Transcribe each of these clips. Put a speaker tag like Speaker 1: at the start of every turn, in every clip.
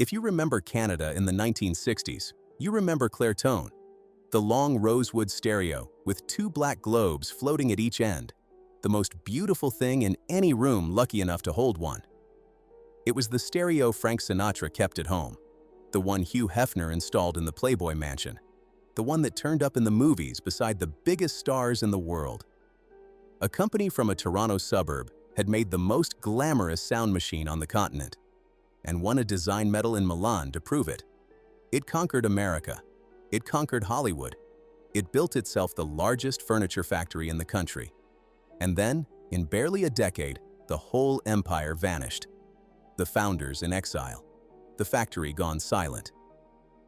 Speaker 1: If you remember Canada in the 1960s, you remember Clairtone, the long rosewood stereo with two black globes floating at each end, the most beautiful thing in any room lucky enough to hold one. It was the stereo Frank Sinatra kept at home, the one Hugh Hefner installed in the Playboy Mansion, the one that turned up in the movies beside the biggest stars in the world. A company from a Toronto suburb had made the most glamorous sound machine on the continent, and won a design medal in Milan to prove it. It conquered America. It conquered Hollywood. It built itself the largest furniture factory in the country. And then, in barely a decade, the whole empire vanished. The founders in exile. The factory gone silent.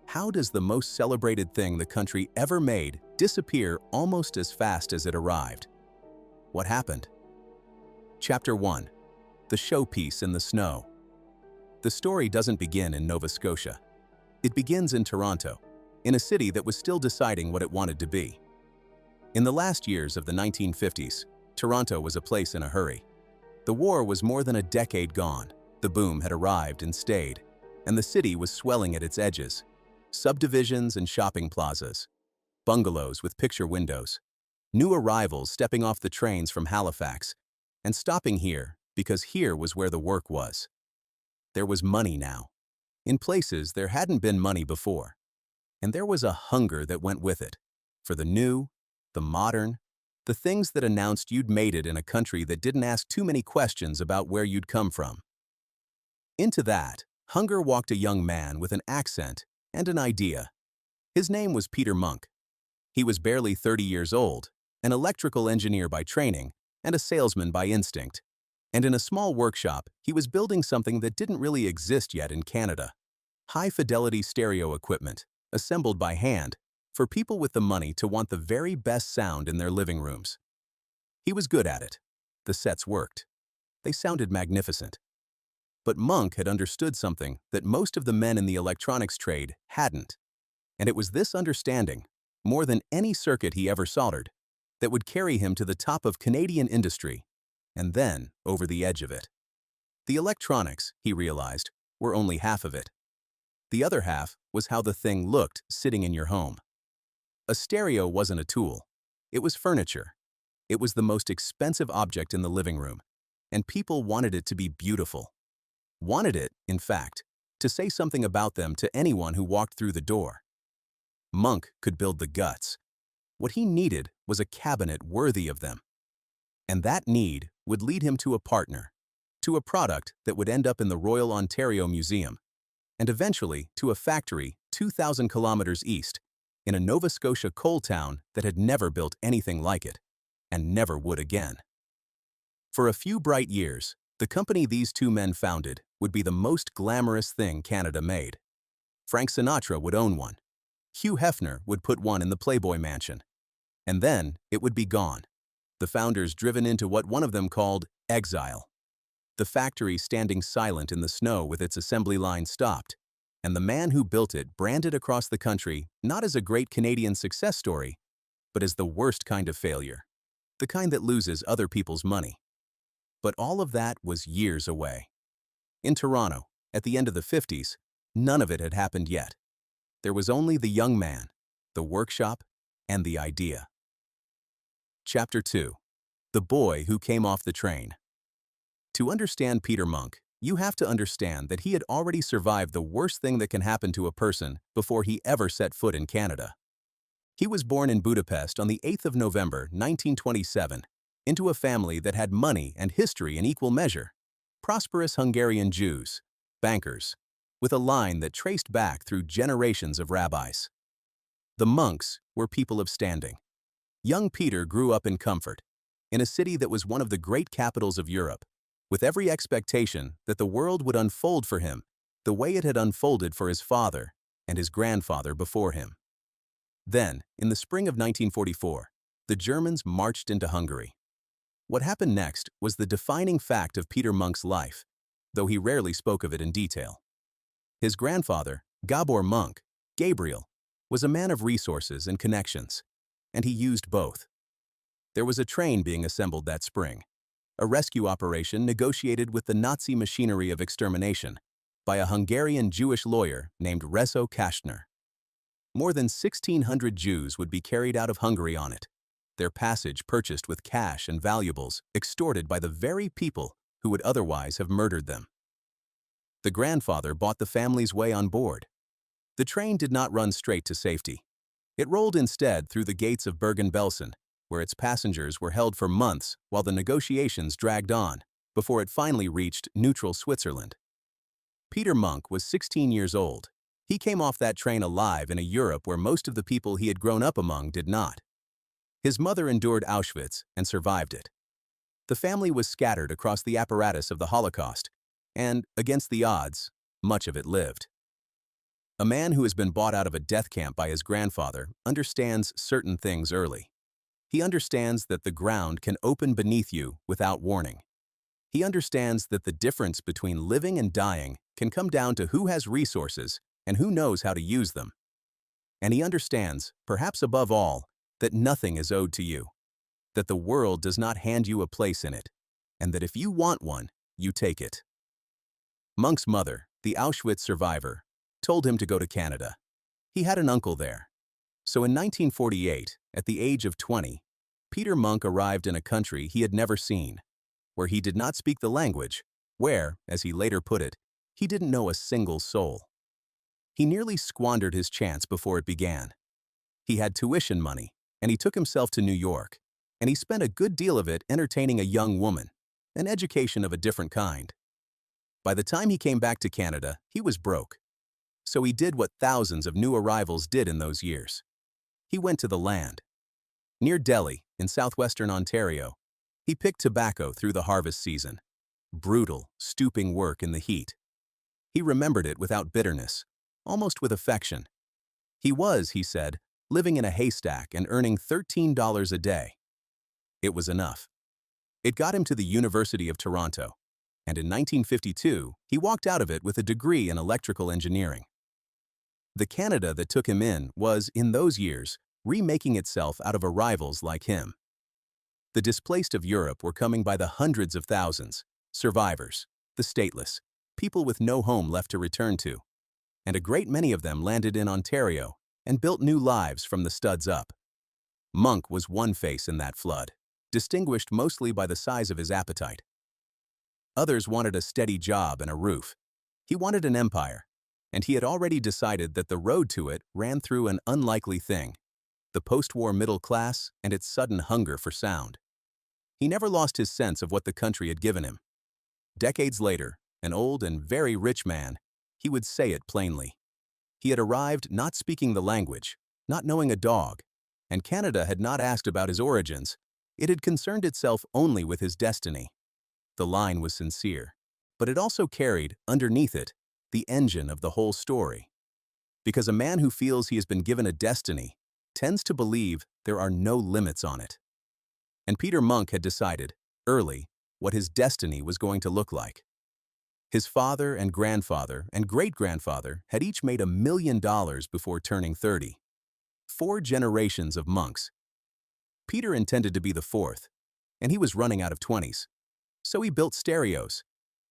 Speaker 1: How does the most celebrated thing the country ever made disappear almost as fast as it arrived? What happened? Chapter 1. The Showpiece in the Snow. The story doesn't begin in Nova Scotia. It begins in Toronto, in a city that was still deciding what it wanted to be. In the last years of the 1950s, Toronto was a place in a hurry. The war was more than a decade gone, the boom had arrived and stayed, and the city was swelling at its edges. Subdivisions and shopping plazas, bungalows with picture windows, new arrivals stepping off the trains from Halifax, and stopping here because here was where the work was. There was money now, in places there hadn't been money before. And there was a hunger that went with it, for the new, the modern, the things that announced you'd made it in a country that didn't ask too many questions about where you'd come from. Into that hunger walked a young man with an accent and an idea. His name was Peter Monk. He was barely 30 years old, an electrical engineer by training and a salesman by instinct. And in a small workshop, he was building something that didn't really exist yet in Canada. High-fidelity stereo equipment, assembled by hand, for people with the money to want the very best sound in their living rooms. He was good at it. The sets worked. They sounded magnificent. But Monk had understood something that most of the men in the electronics trade hadn't. And it was this understanding, more than any circuit he ever soldered, that would carry him to the top of Canadian industry, and then over the edge of it. The electronics, he realized, were only half of it. The other half was how the thing looked sitting in your home. A stereo wasn't a tool. It was furniture. It was the most expensive object in the living room, and people wanted it to be beautiful. Wanted it, in fact, to say something about them to anyone who walked through the door. Monk could build the guts. What he needed was a cabinet worthy of them. And that need would lead him to a partner, to a product that would end up in the Royal Ontario Museum, and eventually to a factory 2,000 kilometers east, in a Nova Scotia coal town that had never built anything like it, and never would again. For a few bright years, the company these two men founded would be the most glamorous thing Canada made. Frank Sinatra would own one. Hugh Hefner would put one in the Playboy Mansion. And then it would be gone. The founders driven into what one of them called exile. The factory standing silent in the snow with its assembly line stopped, and the man who built it branded across the country not as a great Canadian success story, but as the worst kind of failure, the kind that loses other people's money. But all of that was years away. In Toronto, at the end of the 50s, none of it had happened yet. There was only the young man, the workshop, and the idea. Chapter 2. The Boy Who Came Off the Train. To understand Peter Monk, you have to understand that he had already survived the worst thing that can happen to a person before he ever set foot in Canada. He was born in Budapest on the 8th of November, 1927, into a family that had money and history in equal measure. Prosperous Hungarian Jews, bankers, with a line that traced back through generations of rabbis. The Monks were people of standing. Young Peter grew up in comfort, in a city that was one of the great capitals of Europe, with every expectation that the world would unfold for him the way it had unfolded for his father and his grandfather before him. Then, in the spring of 1944, the Germans marched into Hungary. What happened next was the defining fact of Peter Monk's life, though he rarely spoke of it in detail. His grandfather, Gabor Monk, Gabriel, was a man of resources and connections, and he used both. There was a train being assembled that spring, a rescue operation negotiated with the Nazi machinery of extermination, by a Hungarian Jewish lawyer named Rezo Kastner. More than 1,600 Jews would be carried out of Hungary on it, their passage purchased with cash and valuables extorted by the very people who would otherwise have murdered them. The grandfather bought the family's way on board. The train did not run straight to safety. It rolled instead through the gates of Bergen-Belsen, where its passengers were held for months while the negotiations dragged on, before it finally reached neutral Switzerland. Peter Monk was 16 years old. He came off that train alive in a Europe where most of the people he had grown up among did not. His mother endured Auschwitz and survived it. The family was scattered across the apparatus of the Holocaust, and, against the odds, much of it lived. A man who has been bought out of a death camp by his grandfather understands certain things early. He understands that the ground can open beneath you without warning. He understands that the difference between living and dying can come down to who has resources and who knows how to use them. And he understands, perhaps above all, that nothing is owed to you, that the world does not hand you a place in it, and that if you want one, you take it. Monk's mother, the Auschwitz survivor, told him to go to Canada. He had an uncle there. So in 1948, at the age of 20, Peter Monk arrived in a country he had never seen, where he did not speak the language, where, as he later put it, he didn't know a single soul. He nearly squandered his chance before it began. He had tuition money, and he took himself to New York, and he spent a good deal of it entertaining a young woman, an education of a different kind. By the time he came back to Canada, he was broke. So he did what thousands of new arrivals did in those years. He went to the land. Near Delhi, in southwestern Ontario, he picked tobacco through the harvest season. Brutal, stooping work in the heat. He remembered it without bitterness, almost with affection. He was, he said, living in a haystack and earning $13 a day. It was enough. It got him to the University of Toronto, and in 1952, he walked out of it with a degree in electrical engineering. The Canada that took him in was, in those years, remaking itself out of arrivals like him. The displaced of Europe were coming by the hundreds of thousands, survivors, the stateless, people with no home left to return to, and a great many of them landed in Ontario and built new lives from the studs up. Monk was one face in that flood, distinguished mostly by the size of his appetite. Others wanted a steady job and a roof. He wanted an empire, and he had already decided that the road to it ran through an unlikely thing, the post-war middle class and its sudden hunger for sound. He never lost his sense of what the country had given him. Decades later, an old and very rich man, he would say it plainly. He had arrived not speaking the language, not knowing a dog, and Canada had not asked about his origins. It had concerned itself only with his destiny. The line was sincere, but it also carried, underneath it, the engine of the whole story. Because a man who feels he has been given a destiny tends to believe there are no limits on it. And Peter Monk had decided, early, what his destiny was going to look like. His father and grandfather and great-grandfather had each made $1 million before turning 30. 4 generations of monks. Peter intended to be the 4th, and he was running out of 20s. So he built stereos.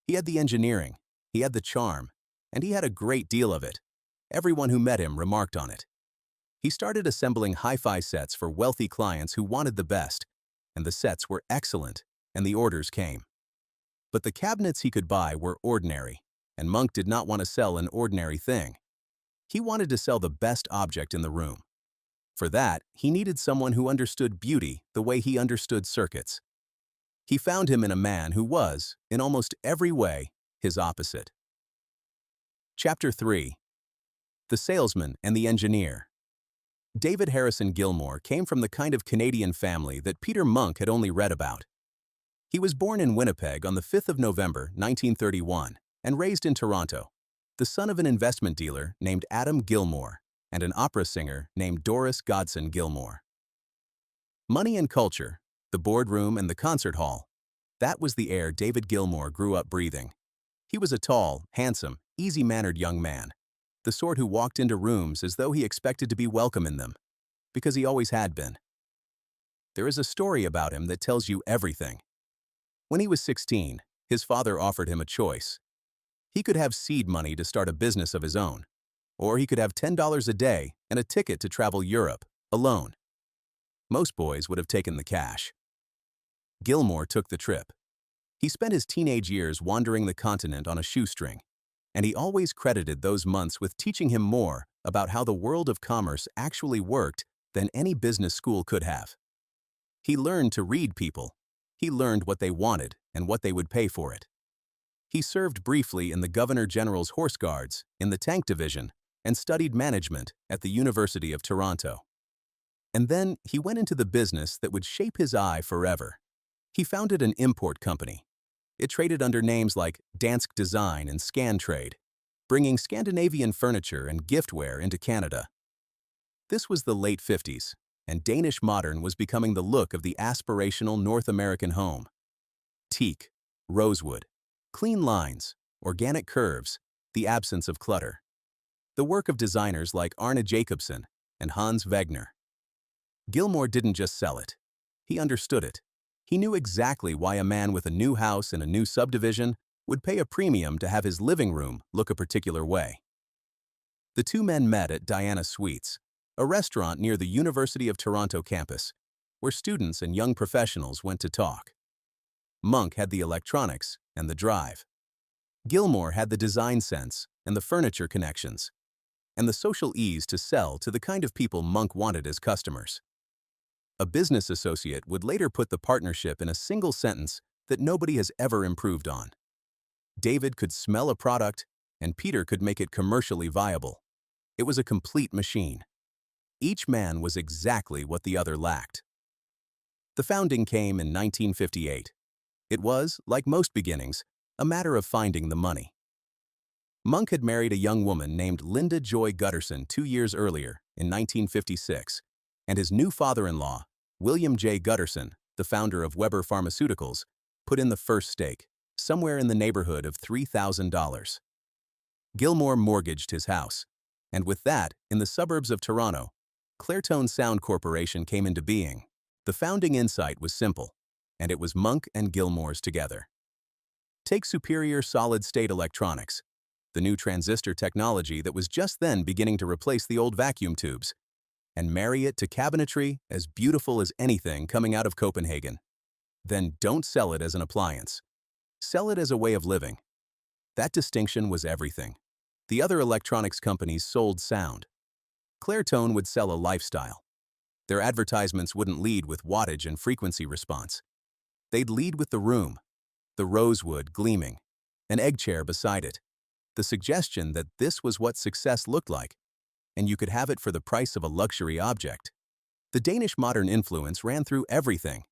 Speaker 1: He had the engineering, he had the charm, and he had a great deal of it. Everyone who met him remarked on it. He started assembling hi-fi sets for wealthy clients who wanted the best, and the sets were excellent, and the orders came. But the cabinets he could buy were ordinary, and Monk did not want to sell an ordinary thing. He wanted to sell the best object in the room. For that, he needed someone who understood beauty the way he understood circuits. He found him in a man who was, in almost every way, his opposite. Chapter 3. The Salesman and the Engineer. David Harrison Gilmore came from the kind of Canadian family that Peter Monk had only read about. He was born in Winnipeg on the 5th of November, 1931, and raised in Toronto, the son of an investment dealer named Adam Gilmore and an opera singer named Doris Godson Gilmore. Money and culture, the boardroom and the concert hall, that was the air David Gilmore grew up breathing. He was a tall, handsome, easy-mannered young man, the sort who walked into rooms as though he expected to be welcome in them, because he always had been. There is a story about him that tells you everything. When he was 16, his father offered him a choice. He could have seed money to start a business of his own, or he could have $10 a day and a ticket to travel Europe, alone. Most boys would have taken the cash. Gilmore took the trip. He spent his teenage years wandering the continent on a shoestring, and he always credited those months with teaching him more about how the world of commerce actually worked than any business school could have. He learned to read people. He learned what they wanted and what they would pay for it. He served briefly in the Governor General's Horse Guards, in the tank division, and studied management at the University of Toronto. And then he went into the business that would shape his eye forever. He founded an import company. It traded under names like Dansk Design and Scantrade, bringing Scandinavian furniture and giftware into Canada. This was the late 50s, and Danish modern was becoming the look of the aspirational North American home. Teak, rosewood, clean lines, organic curves, the absence of clutter. The work of designers like Arne Jacobsen and Hans Wegner. Gilmore didn't just sell it. He understood it. He knew exactly why a man with a new house in a new subdivision would pay a premium to have his living room look a particular way. The two men met at Diana Sweets, a restaurant near the University of Toronto campus, where students and young professionals went to talk. Monk had the electronics and the drive. Gilmore had the design sense and the furniture connections, and the social ease to sell to the kind of people Monk wanted as customers. A business associate would later put the partnership in a single sentence that nobody has ever improved on. David could smell a product, and Peter could make it commercially viable. It was a complete machine. Each man was exactly what the other lacked. The founding came in 1958. It was, like most beginnings, a matter of finding the money. Monk had married a young woman named Linda Joy Gutterson 2 years earlier, in 1956, and his new father-in-law, William J. Gutterson, the founder of Weber Pharmaceuticals, put in the first stake, somewhere in the neighborhood of $3,000. Gilmore mortgaged his house, and with that, in the suburbs of Toronto, Clairtone Sound Corporation came into being. The founding insight was simple, and it was Monk and Gilmore's together. Take superior solid-state electronics, the new transistor technology that was just then beginning to replace the old vacuum tubes, and marry it to cabinetry as beautiful as anything coming out of Copenhagen. Then don't sell it as an appliance. Sell it as a way of living. That distinction was everything. The other electronics companies sold sound. Clairtone would sell a lifestyle. Their advertisements wouldn't lead with wattage and frequency response. They'd lead with the room, the rosewood gleaming, an egg chair beside it, the suggestion that this was what success looked like, and you could have it for the price of a luxury object. The Danish modern influence ran through everything.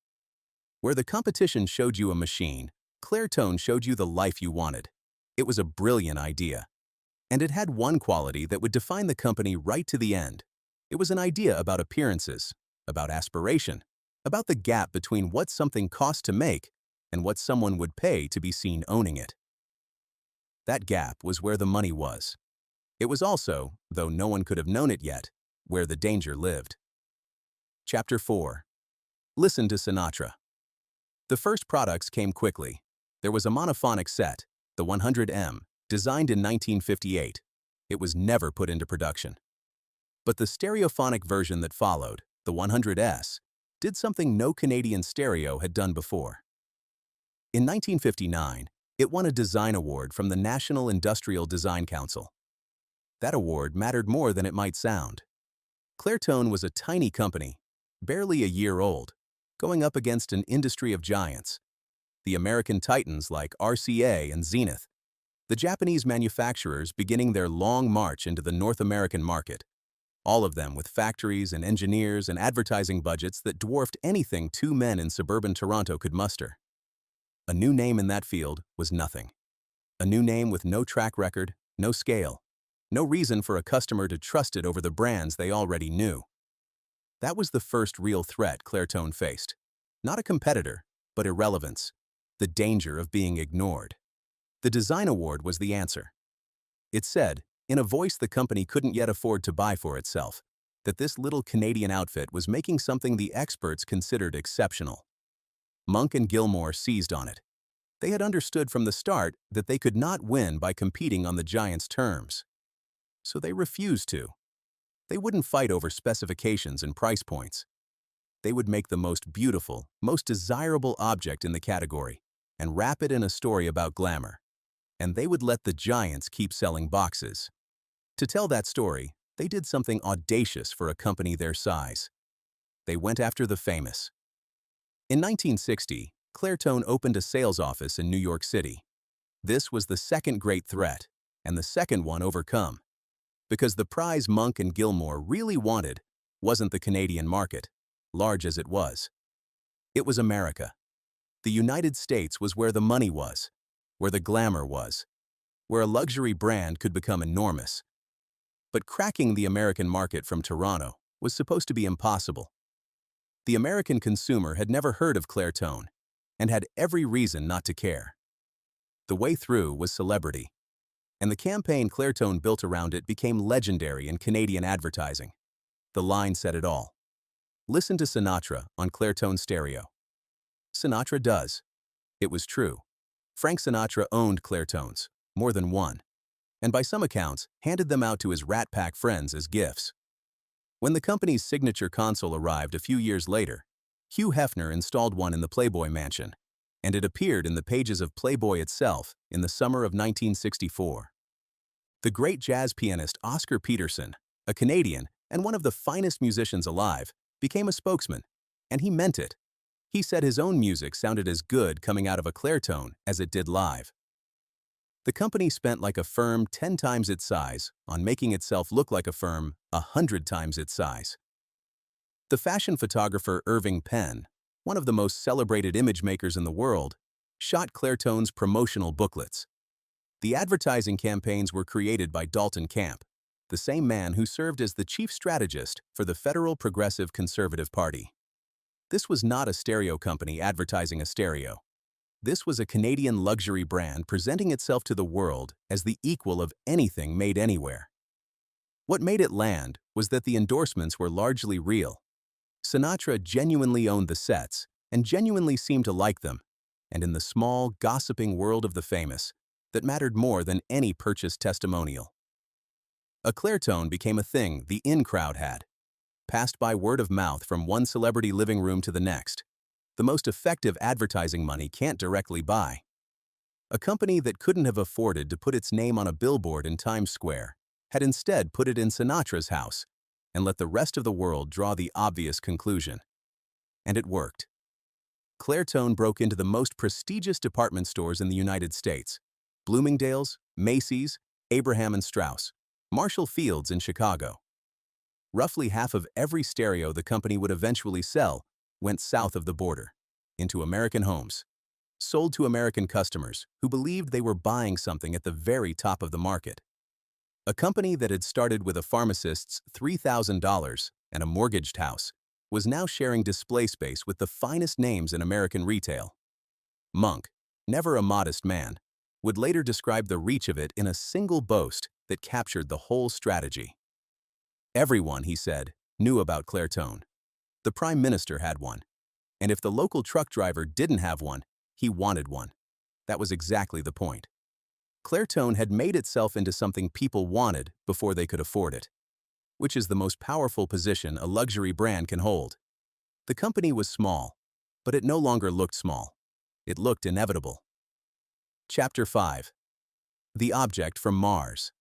Speaker 1: Where the competition showed you a machine, Clairtone showed you the life you wanted. It was a brilliant idea. And it had one quality that would define the company right to the end. It was an idea about appearances, about aspiration, about the gap between what something cost to make and what someone would pay to be seen owning it. That gap was where the money was. It was also, though no one could have known it yet, where the danger lived. Chapter 4. Listen to Sinatra. The first products came quickly. There was a monophonic set, the 100M, designed in 1958. It was never put into production. But the stereophonic version that followed, the 100S, did something no Canadian stereo had done before. In 1959, it won a design award from the National Industrial Design Council. That award mattered more than it might sound. Clairtone was a tiny company, barely a year old, going up against an industry of giants. The American titans like RCA and Zenith, the Japanese manufacturers beginning their long march into the North American market, all of them with factories and engineers and advertising budgets that dwarfed anything two men in suburban Toronto could muster. A new name in that field was nothing. A new name with no track record, no scale, no reason for a customer to trust it over the brands they already knew. That was the first real threat Clairtone faced. Not a competitor, but irrelevance, the danger of being ignored. The design award was the answer. It said, in a voice the company couldn't yet afford to buy for itself, that this little Canadian outfit was making something the experts considered exceptional. Monk and Gilmore seized on it. They had understood from the start that they could not win by competing on the giant's terms. So they refused to. They wouldn't fight over specifications and price points. They would make the most beautiful, most desirable object in the category and wrap it in a story about glamour. And they would let the giants keep selling boxes. To tell that story, they did something audacious for a company their size. They went after the famous. In 1960, Clairtone opened a sales office in New York City. This was the second great threat, and the second one overcome. Because the prize Monk and Gilmore really wanted wasn't the Canadian market, large as it was. It was America. The United States was where the money was, where the glamour was, where a luxury brand could become enormous. But cracking the American market from Toronto was supposed to be impossible. The American consumer had never heard of Clairtone and had every reason not to care. The way through was celebrity, and the campaign Clairtone built around it became legendary in Canadian advertising. The line said it all. Listen to Sinatra on Clairtone stereo. Sinatra does. It was true. Frank Sinatra owned Clairtones, more than one, and by some accounts, handed them out to his Rat Pack friends as gifts. When the company's signature console arrived a few years later, Hugh Hefner installed one in the Playboy Mansion, and it appeared in the pages of Playboy itself in the summer of 1964. The great jazz pianist Oscar Peterson, a Canadian and one of the finest musicians alive, became a spokesman, and he meant it. He said his own music sounded as good coming out of a Clairtone as it did live. The company spent like a firm 10 times its size on making itself look like a firm 100 times its size. The fashion photographer Irving Penn, one of the most celebrated image makers in the world, shot Clairtone's promotional booklets. The advertising campaigns were created by Dalton Camp, the same man who served as the chief strategist for the Federal Progressive Conservative Party. This was not a stereo company advertising a stereo. This was a Canadian luxury brand presenting itself to the world as the equal of anything made anywhere. What made it land was that the endorsements were largely real. Sinatra genuinely owned the sets and genuinely seemed to like them, and in the small, gossiping world of the famous, that mattered more than any purchased testimonial. A Clairtone became a thing the in-crowd had, passed by word of mouth from one celebrity living room to the next. The most effective advertising money can't directly buy. A company that couldn't have afforded to put its name on a billboard in Times Square had instead put it in Sinatra's house and let the rest of the world draw the obvious conclusion. And it worked. Clairtone broke into the most prestigious department stores in the United States: Bloomingdale's, Macy's, Abraham and Straus, Marshall Field's in Chicago. Roughly half of every stereo the company would eventually sell went south of the border, into American homes, sold to American customers who believed they were buying something at the very top of the market. A company that had started with a pharmacist's $3,000 and a mortgaged house was now sharing display space with the finest names in American retail. Monk, never a modest man, would later describe the reach of it in a single boast that captured the whole strategy. Everyone, he said, knew about Clairtone. The Prime Minister had one, and if the local truck driver didn't have one, he wanted one. That was exactly the point. Clairtone had made itself into something people wanted before they could afford it, which is the most powerful position a luxury brand can hold. The company was small, but it no longer looked small. It looked inevitable. Chapter 5. The Object from Mars.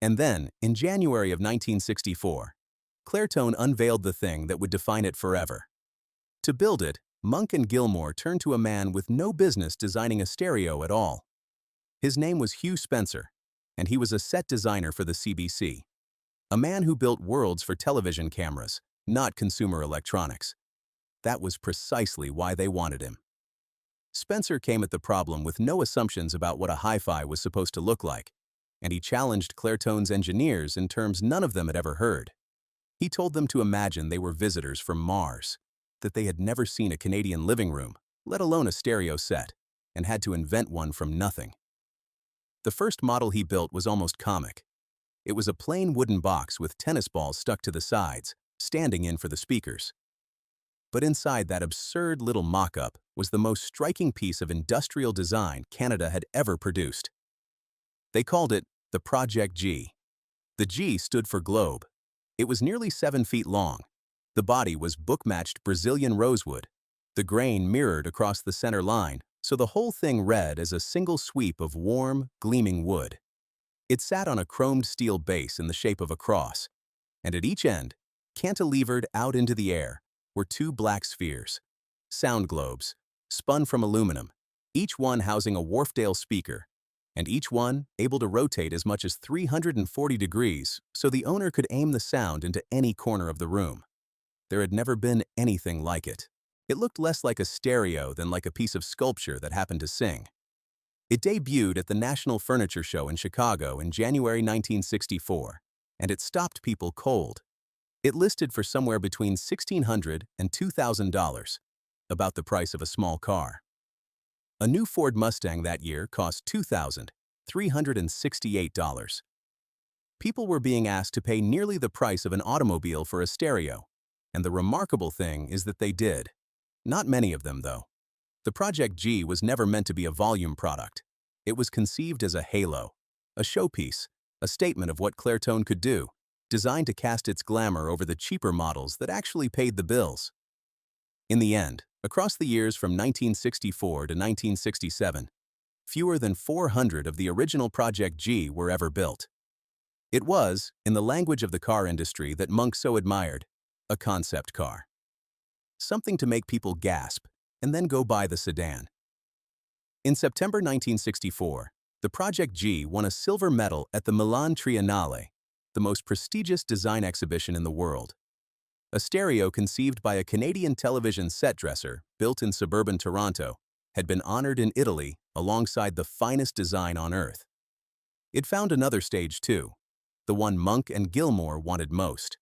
Speaker 1: And then, in January of 1964, Clairtone unveiled the thing that would define it forever. To build it, Monk and Gilmore turned to a man with no business designing a stereo at all. His name was Hugh Spencer, and he was a set designer for the CBC. A man who built worlds for television cameras, not consumer electronics. That was precisely why they wanted him. Spencer came at the problem with no assumptions about what a hi-fi was supposed to look like, and he challenged Clairtone's engineers in terms none of them had ever heard. He told them to imagine they were visitors from Mars, that they had never seen a Canadian living room, let alone a stereo set, and had to invent one from nothing. The first model he built was almost comic. It was a plain wooden box with tennis balls stuck to the sides, standing in for the speakers. But inside that absurd little mock-up was the most striking piece of industrial design Canada had ever produced. They called it the Project G. The G stood for globe. It was nearly 7 feet long. The body was book-matched Brazilian rosewood. The grain mirrored across the center line, so the whole thing read as a single sweep of warm, gleaming wood. It sat on a chromed steel base in the shape of a cross, and at each end, cantilevered out into the air, were 2 black spheres, sound globes, spun from aluminum, each one housing a Wharfedale speaker, and each one able to rotate as much as 340 degrees so the owner could aim the sound into any corner of the room. There had never been anything like it. It looked less like a stereo than like a piece of sculpture that happened to sing. It debuted at the National Furniture Show in Chicago in January 1964, and it stopped people cold. It listed for somewhere between $1,600 and $2,000, about the price of a small car. A new Ford Mustang that year cost $2,368. People were being asked to pay nearly the price of an automobile for a stereo, and the remarkable thing is that they did. Not many of them, though. The Project G was never meant to be a volume product. It was conceived as a halo, a showpiece, a statement of what Clairtone could do, designed to cast its glamour over the cheaper models that actually paid the bills. In the end, across the years from 1964 to 1967, fewer than 400 of the original Project G were ever built. It was, in the language of the car industry that Monk so admired, a concept car. Something to make people gasp and then go buy the sedan. In September 1964, the Project G won a silver medal at the Milan Triennale, the most prestigious design exhibition in the world. A stereo conceived by a Canadian television set dresser built in suburban Toronto had been honored in Italy alongside the finest design on earth. It found another stage too, the one Monk and Gilmore wanted most.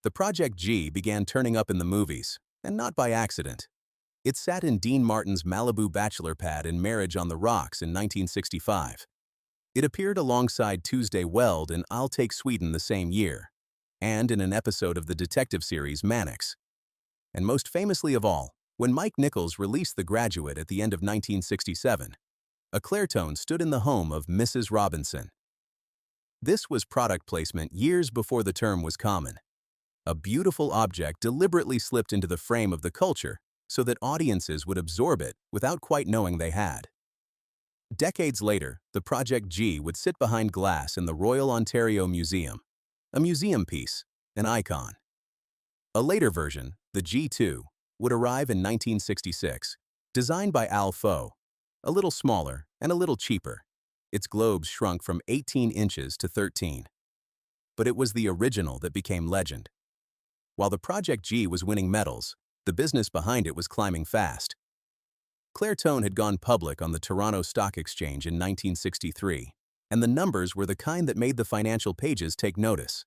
Speaker 1: The Project G began turning up in the movies, and not by accident. It sat in Dean Martin's Malibu bachelor pad in Marriage on the Rocks in 1965. It appeared alongside Tuesday Weld in I'll Take Sweden the same year, and in an episode of the detective series Mannix. And most famously of all, when Mike Nichols released The Graduate at the end of 1967, a Clairtone stood in the home of Mrs. Robinson. This was product placement years before the term was common. A beautiful object deliberately slipped into the frame of the culture so that audiences would absorb it without quite knowing they had. Decades later, the Project G would sit behind glass in the Royal Ontario Museum, a museum piece, an icon. A later version, the G2, would arrive in 1966, designed by Al Faux, a little smaller and a little cheaper. Its globes shrunk from 18 inches to 13. But it was the original that became legend. While the Project G was winning medals, the business behind it was climbing fast. Clairtone had gone public on the Toronto Stock Exchange in 1963, and the numbers were the kind that made the financial pages take notice.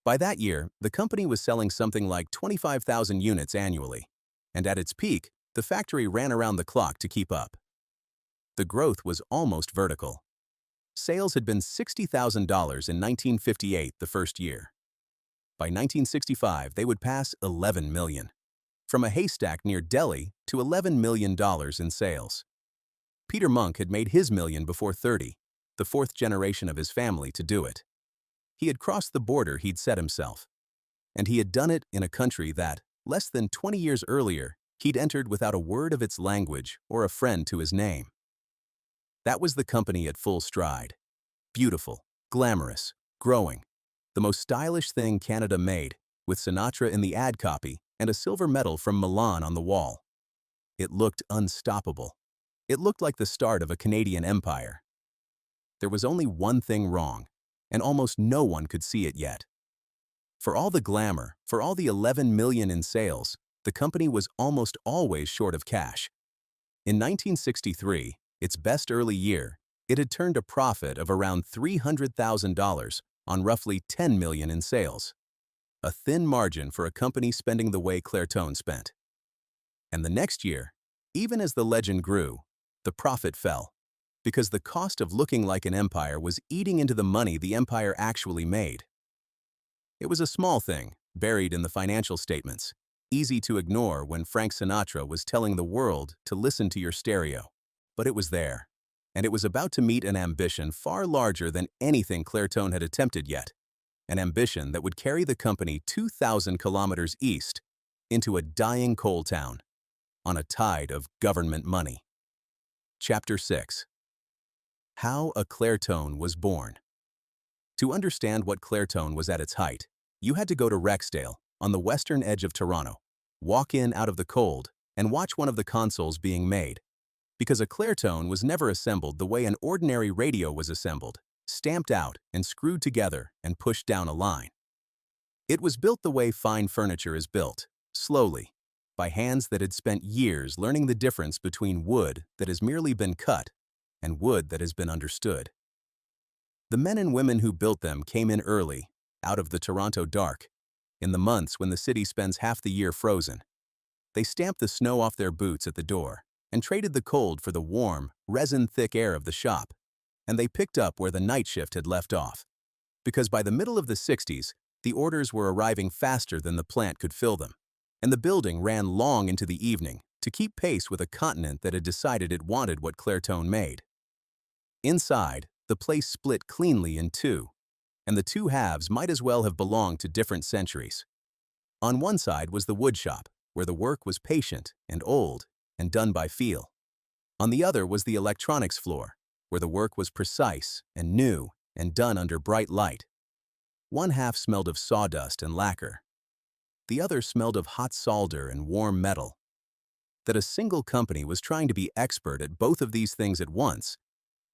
Speaker 1: By that year, the company was selling something like 25,000 units annually, and at its peak, the factory ran around the clock to keep up. The growth was almost vertical. Sales had been $60,000 in 1958 the first year. By 1965, they would pass 11 million. From a haystack near Delhi to $11 million in sales. Peter Monk had made his million before 30, the fourth generation of his family to do it. He had crossed the border he'd set himself. And he had done it in a country that, less than 20 years earlier, he'd entered without a word of its language or a friend to his name. That was the company at full stride. Beautiful, glamorous, growing. The most stylish thing Canada made, with Sinatra in the ad copy and a silver medal from Milan on the wall. It looked unstoppable. It looked like the start of a Canadian empire. There was only one thing wrong, and almost no one could see it yet. For all the glamour, for all the 11 million in sales, the company was almost always short of cash. In 1963, its best early year, it had turned a profit of around $300,000 on roughly 10 million in sales. A thin margin for a company spending the way Clairtone spent. And the next year, even as the legend grew, the profit fell, because the cost of looking like an empire was eating into the money the empire actually made. It was a small thing, buried in the financial statements, Easy to ignore when Frank Sinatra was telling the world to listen to your stereo. But it was there, and it was about to meet an ambition far larger than anything Clairtone had attempted yet. An ambition that would carry the company 2,000 kilometers east into a dying coal town on a tide of government money. Chapter 6. How a Clairtone was born. To understand what Clairtone was at its height, you had to go to Rexdale, on the western edge of Toronto, walk in out of the cold, and watch one of the consoles being made. Because a Clairtone was never assembled the way an ordinary radio was assembled, stamped out and screwed together and pushed down a line. It was built the way fine furniture is built, slowly, by hands that had spent years learning the difference between wood that has merely been cut and wood that has been understood. The men and women who built them came in early, out of the Toronto dark, in the months when the city spends half the year frozen. They stamped the snow off their boots at the door and traded the cold for the warm, resin-thick air of the shop, and they picked up where the night shift had left off. Because by the middle of the 60s, the orders were arriving faster than the plant could fill them, and the building ran long into the evening to keep pace with a continent that had decided it wanted what Clairtone made. Inside, the place split cleanly in two, and the two halves might as well have belonged to different centuries. On one side was the wood shop, where the work was patient and old and done by feel. On the other was the electronics floor, where the work was precise and new and done under bright light. One half smelled of sawdust and lacquer. The other smelled of hot solder and warm metal. That a single company was trying to be expert at both of these things at once,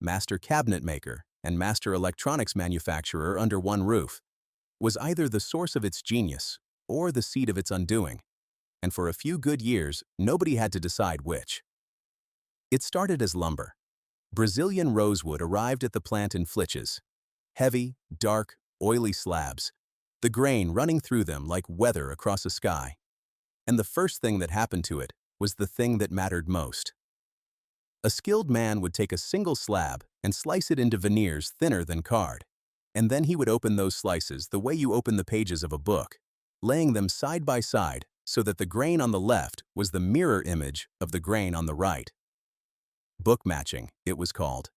Speaker 1: master cabinet maker and master electronics manufacturer under one roof, was either the source of its genius or the seed of its undoing, and for a few good years, nobody had to decide which. It started as lumber. Brazilian rosewood arrived at the plant in flitches, heavy, dark, oily slabs, the grain running through them like weather across a sky. And the first thing that happened to it was the thing that mattered most. A skilled man would take a single slab and slice it into veneers thinner than card, and then he would open those slices the way you open the pages of a book, laying them side by side so that the grain on the left was the mirror image of the grain on the right. Book matching, it was called.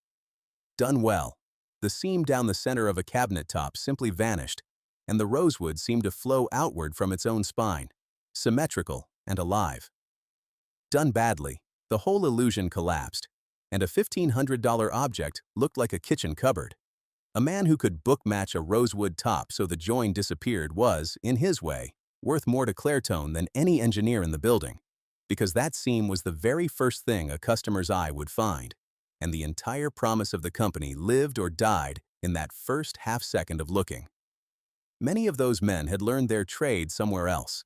Speaker 1: Done well, the seam down the center of a cabinet top simply vanished, and the rosewood seemed to flow outward from its own spine, symmetrical and alive. Done badly, the whole illusion collapsed, and a $1,500 object looked like a kitchen cupboard. A man who could book match a rosewood top so the join disappeared was, in his way, worth more to Clairtone than any engineer in the building, because that seam was the very first thing a customer's eye would find, and the entire promise of the company lived or died in that first half-second of looking. Many of those men had learned their trade somewhere else.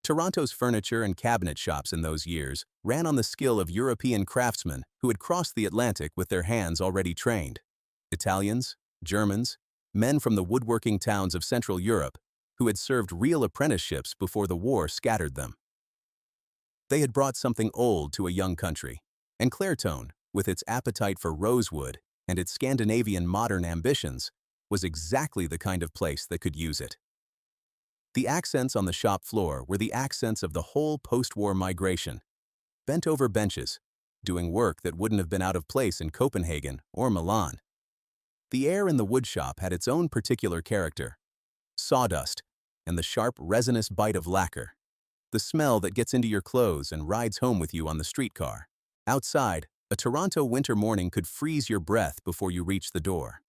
Speaker 1: Toronto's furniture and cabinet shops in those years ran on the skill of European craftsmen who had crossed the Atlantic with their hands already trained. Italians, Germans, men from the woodworking towns of Central Europe who had served real apprenticeships before the war scattered them. They had brought something old to a young country, and Clairtone, with its appetite for rosewood and its Scandinavian modern ambitions, was exactly the kind of place that could use it. The accents on the shop floor were the accents of the whole post-war migration, bent over benches, doing work that wouldn't have been out of place in Copenhagen or Milan. The air in the wood shop had its own particular character: sawdust and the sharp, resinous bite of lacquer, the smell that gets into your clothes and rides home with you on the streetcar. Outside, a Toronto winter morning could freeze your breath before you reached the door.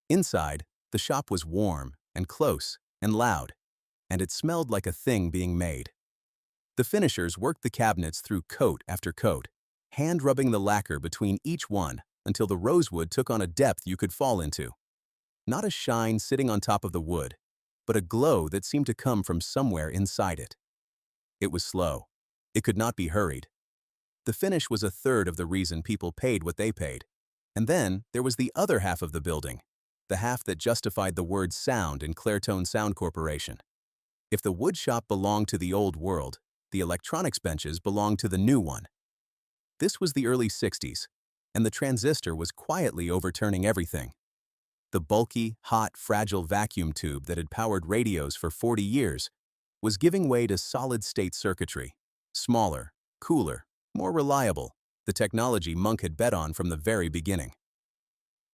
Speaker 1: Inside, the shop was warm and close and loud, and it smelled like a thing being made. The finishers worked the cabinets through coat after coat, hand-rubbing the lacquer between each one until the rosewood took on a depth you could fall into. Not a shine sitting on top of the wood, but a glow that seemed to come from somewhere inside it. It was slow. It could not be hurried. The finish was a third of the reason people paid what they paid. And then there was the other half of the building, the half that justified the word sound in Clairtone Sound Corporation. If the wood shop belonged to the old world, the electronics benches belonged to the new one. This was the early 60s, and the transistor was quietly overturning everything. The bulky, hot, fragile vacuum tube that had powered radios for 40 years was giving way to solid-state circuitry. Smaller, cooler, more reliable, the technology Monk had bet on from the very beginning.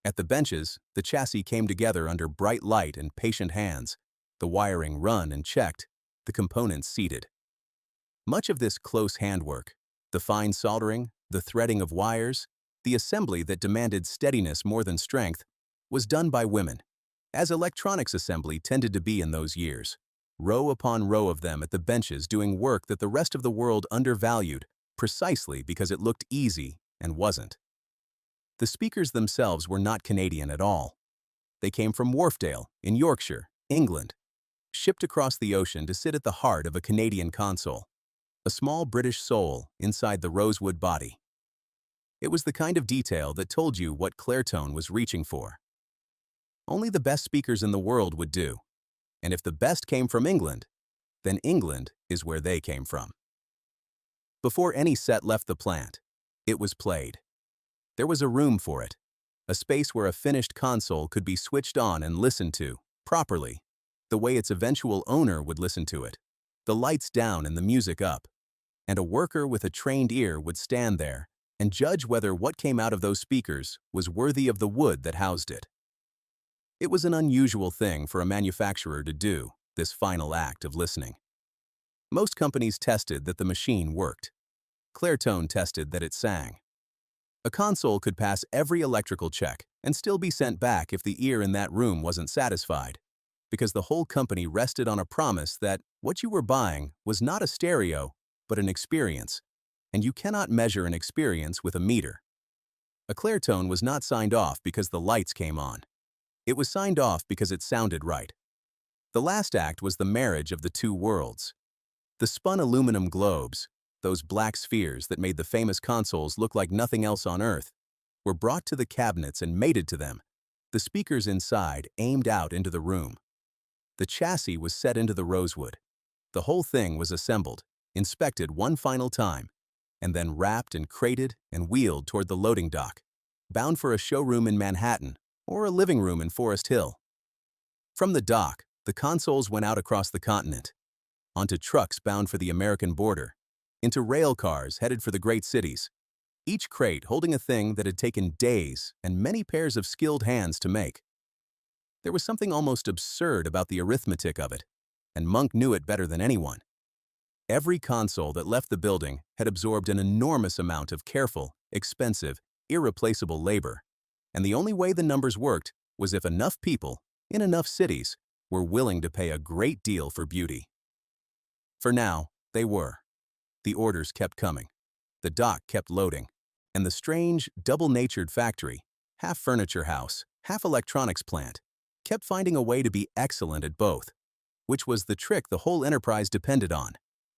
Speaker 1: At the benches, the chassis came together under bright light and patient hands, the wiring run and checked, the components seated. Much of this close handwork, the fine soldering, the threading of wires, the assembly that demanded steadiness more than strength, was done by women, as electronics assembly tended to be in those years. Row upon row of them at the benches doing work that the rest of the world undervalued, precisely because it looked easy and wasn't. The speakers themselves were not Canadian at all. They came from Wharfdale, in Yorkshire, England, shipped across the ocean to sit at the heart of a Canadian console, a small British soul inside the rosewood body. It was the kind of detail that told you what Clairtone was reaching for. Only the best speakers in the world would do, and if the best came from England, then England is where they came from. Before any set left the plant, it was played. There was a room for it, a space where a finished console could be switched on and listened to, properly, the way its eventual owner would listen to it, the lights down and the music up, and a worker with a trained ear would stand there and judge whether what came out of those speakers was worthy of the wood that housed it. It was an unusual thing for a manufacturer to do, this final act of listening. Most companies tested that the machine worked. Clairtone tested that it sang. A console could pass every electrical check and still be sent back if the ear in that room wasn't satisfied, because the whole company rested on a promise that what you were buying was not a stereo, but an experience, and you cannot measure an experience with a meter. A Clairtone was not signed off because the lights came on. It was signed off because it sounded right. The last act was the marriage of the two worlds. The spun aluminum globes, those black spheres that made the famous consoles look like nothing else on Earth, were brought to the cabinets and mated to them, the speakers inside aimed out into the room. The chassis was set into the rosewood. The whole thing was assembled, inspected one final time, and then wrapped and crated and wheeled toward the loading dock, bound for a showroom in Manhattan or a living room in Forest Hill. From the dock, the consoles went out across the continent, onto trucks bound for the American border, into rail cars headed for the great cities, each crate holding a thing that had taken days and many pairs of skilled hands to make. There was something almost absurd about the arithmetic of it, and Monk knew it better than anyone. Every console that left the building had absorbed an enormous amount of careful, expensive, irreplaceable labor, and the only way the numbers worked was if enough people, in enough cities, were willing to pay a great deal for beauty. For now, they were. The orders kept coming. The dock kept loading. And the strange, double-natured factory, half furniture house, half electronics plant, kept finding a way to be excellent at both, which was the trick the whole enterprise depended on,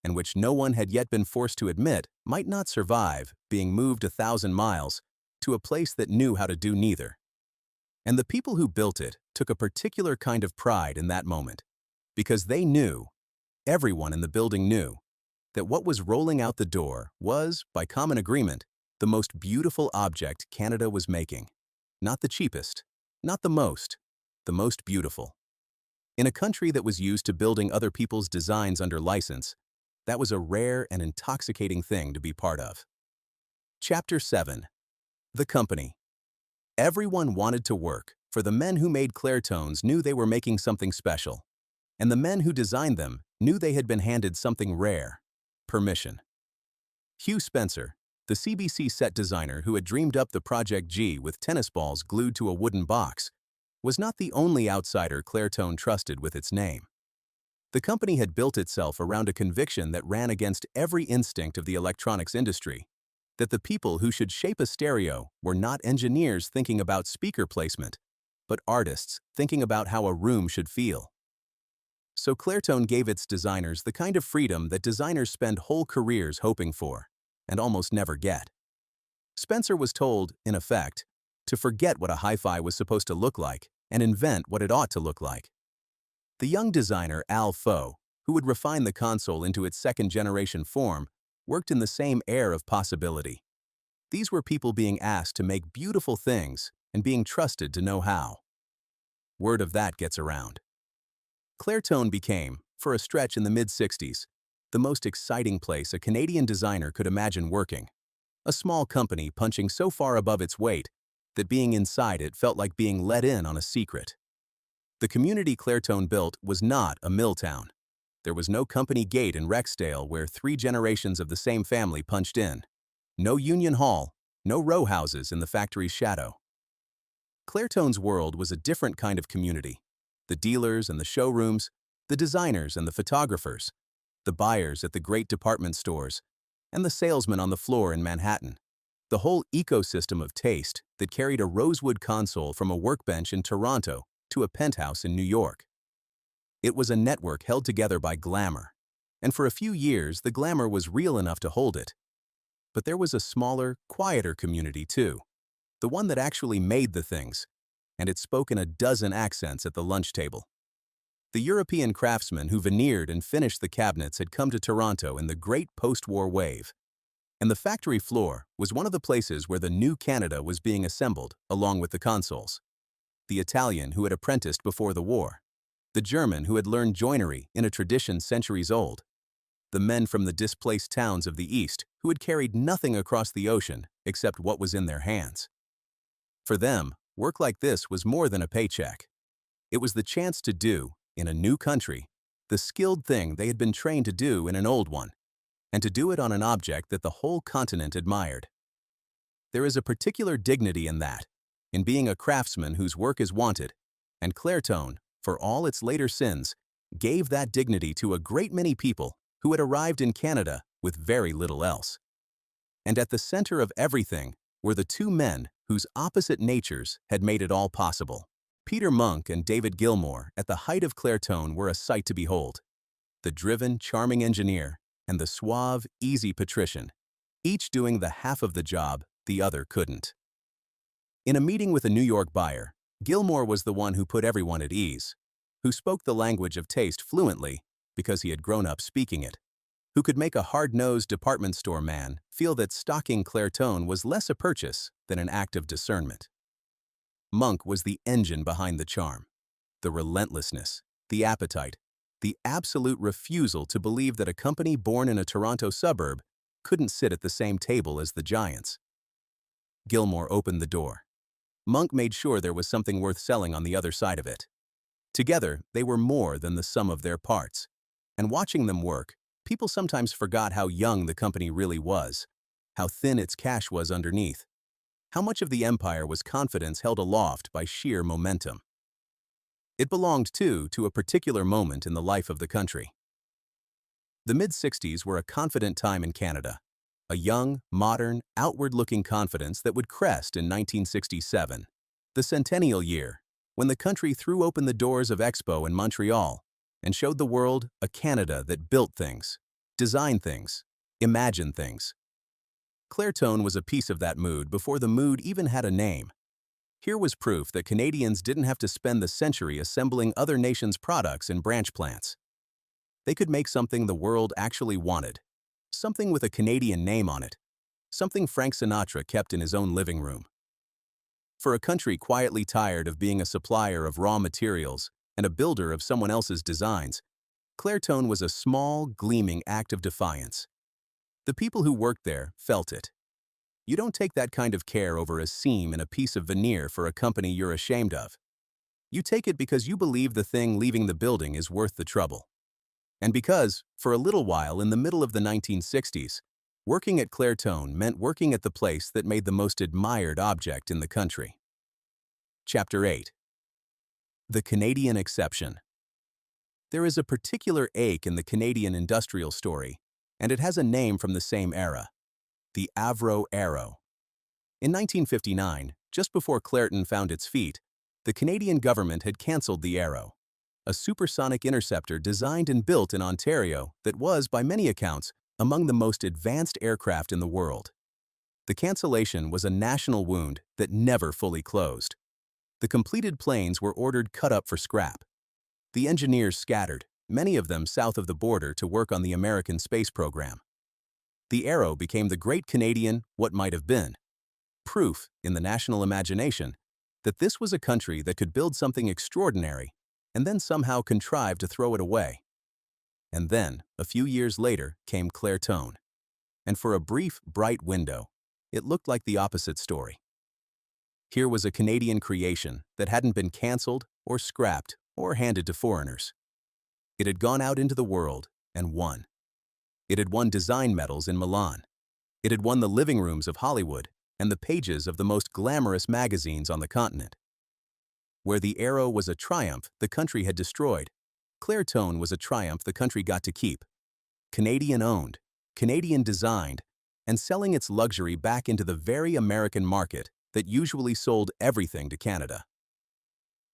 Speaker 1: and which no one had yet been forced to admit might not survive being moved 1,000 miles to a place that knew how to do neither. And the people who built it took a particular kind of pride in that moment, because they knew, everyone in the building knew, that what was rolling out the door was, by common agreement, the most beautiful object Canada was making. Not the cheapest, not the most beautiful. In a country that was used to building other people's designs under license, that was a rare and intoxicating thing to be part of. Chapter 7. The Company. Everyone wanted to work, for the men who made Clairtones knew they were making something special, and the men who designed them knew they had been handed something rare: permission. Hugh Spencer, the CBC set designer who had dreamed up the Project G with tennis balls glued to a wooden box, was not the only outsider Clairtone trusted with its name. The company had built itself around a conviction that ran against every instinct of the electronics industry, that the people who should shape a stereo were not engineers thinking about speaker placement, but artists thinking about how a room should feel. So Clairtone gave its designers the kind of freedom that designers spend whole careers hoping for, and almost never get. Spencer was told, in effect, to forget what a hi-fi was supposed to look like and invent what it ought to look like. The young designer Al Foe, who would refine the console into its second-generation form, worked in the same air of possibility. These were people being asked to make beautiful things and being trusted to know how. Word of that gets around. Clairtone became, for a stretch in the mid-60s, the most exciting place a Canadian designer could imagine working. A small company punching so far above its weight that being inside it felt like being let in on a secret. The community Clairtone built was not a mill town. There was no company gate in Rexdale where 3 generations of the same family punched in. No union hall, no row houses in the factory's shadow. Clairtone's world was a different kind of community. The dealers and the showrooms, the designers and the photographers, the buyers at the great department stores, and the salesmen on the floor in Manhattan. The whole ecosystem of taste that carried a rosewood console from a workbench in Toronto to a penthouse in New York. It was a network held together by glamour, and for a few years the glamour was real enough to hold it. But there was a smaller, quieter community too, the one that actually made the things, and it spoke in a dozen accents at the lunch table. The European craftsmen who veneered and finished the cabinets had come to Toronto in the great post-war wave, and the factory floor was one of the places where the new Canada was being assembled along with the consoles. The Italian who had apprenticed before the war, the German who had learned joinery in a tradition centuries old, the men from the displaced towns of the East who had carried nothing across the ocean except what was in their hands. For them, work like this was more than a paycheck. It was the chance to do, in a new country, the skilled thing they had been trained to do in an old one, and to do it on an object that the whole continent admired. There is a particular dignity in that, in being a craftsman whose work is wanted, and Clairtone, for all its later sins, gave that dignity to a great many people who had arrived in Canada with very little else. And at the center of everything were the 2 men whose opposite natures had made it all possible. Peter Monk and David Gilmour, at the height of Clairtone, were a sight to behold. The driven, charming engineer and the suave, easy patrician, each doing the half of the job the other couldn't. In a meeting with a New York buyer, Gilmour was the one who put everyone at ease, who spoke the language of taste fluently because he had grown up speaking it, who could make a hard-nosed department store man feel that stocking Clairtone was less a purchase than an act of discernment. Monk was the engine behind the charm, the relentlessness, the appetite, the absolute refusal to believe that a company born in a Toronto suburb couldn't sit at the same table as the giants. Gilmour opened the door. Monk made sure there was something worth selling on the other side of it. Together, they were more than the sum of their parts. And watching them work, people sometimes forgot how young the company really was, how thin its cash was underneath, how much of the empire was confidence held aloft by sheer momentum. It belonged, too, to a particular moment in the life of the country. The mid-60s were a confident time in Canada, a young, modern, outward-looking confidence that would crest in 1967, the centennial year, when the country threw open the doors of Expo in Montreal and showed the world a Canada that built things, designed things, imagined things. Clairtone was a piece of that mood before the mood even had a name. Here was proof that Canadians didn't have to spend the century assembling other nations' products in branch plants. They could make something the world actually wanted, something with a Canadian name on it, something Frank Sinatra kept in his own living room. For a country quietly tired of being a supplier of raw materials and a builder of someone else's designs, Clairtone was a small, gleaming act of defiance. The people who worked there felt it. You don't take that kind of care over a seam in a piece of veneer for a company you're ashamed of. You take it because you believe the thing leaving the building is worth the trouble. And because, for a little while in the middle of the 1960s, working at Clairtone meant working at the place that made the most admired object in the country. Chapter 8. The Canadian Exception. There is a particular ache in the Canadian industrial story, and it has a name from the same era, the Avro Arrow. In 1959, just before Clairton found its feet, the Canadian government had cancelled the Arrow, a supersonic interceptor designed and built in Ontario that was, by many accounts, among the most advanced aircraft in the world. The cancellation was a national wound that never fully closed. The completed planes were ordered cut up for scrap. The engineers scattered, many of them south of the border to work on the American space program. The Arrow became the great Canadian what might have been, proof, in the national imagination, that this was a country that could build something extraordinary and then somehow contrive to throw it away. And then, a few years later, came Clairtone. And for a brief, bright window, it looked like the opposite story. Here was a Canadian creation that hadn't been canceled or scrapped or handed to foreigners. It had gone out into the world and won. It had won design medals in Milan. It had won the living rooms of Hollywood and the pages of the most glamorous magazines on the continent. Where the Arrow was a triumph the country had destroyed, Clairtone was a triumph the country got to keep. Canadian-owned, Canadian-designed, and selling its luxury back into the very American market that usually sold everything to Canada.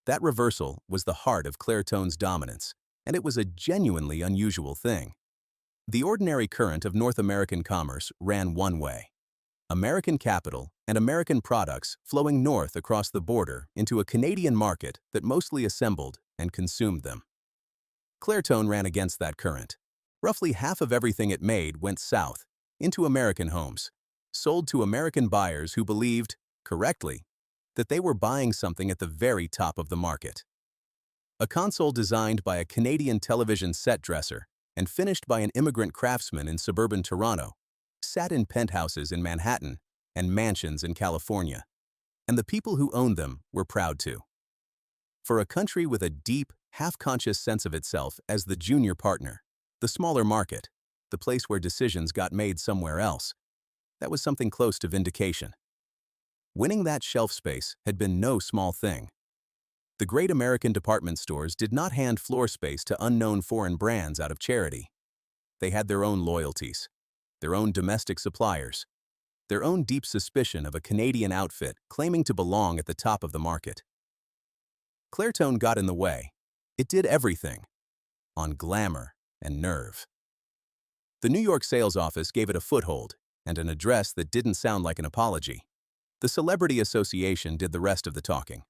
Speaker 1: That reversal was the heart of Clairtone's dominance, and it was a genuinely unusual thing. The ordinary current of North American commerce ran one way: American capital and American products flowing north across the border into a Canadian market that mostly assembled and consumed them. Clairtone ran against that current. Roughly half of everything it made went south, into American homes, sold to American buyers who believed, correctly, that they were buying something at the very top of the market. A console designed by a Canadian television set dresser and finished by an immigrant craftsman in suburban Toronto sat in penthouses in Manhattan and mansions in California, and the people who owned them were proud to. For a country with a deep, half-conscious sense of itself as the junior partner, the smaller market, the place where decisions got made somewhere else, that was something close to vindication. Winning that shelf space had been no small thing. The great American department stores did not hand floor space to unknown foreign brands out of charity. They had their own loyalties, their own domestic suppliers, their own deep suspicion of a Canadian outfit claiming to belong at the top of the market. Clairtone got in the way. It did everything, on glamour and nerve. The New York sales office gave it a foothold and an address that didn't sound like an apology. The Celebrity Association did the rest of the talking.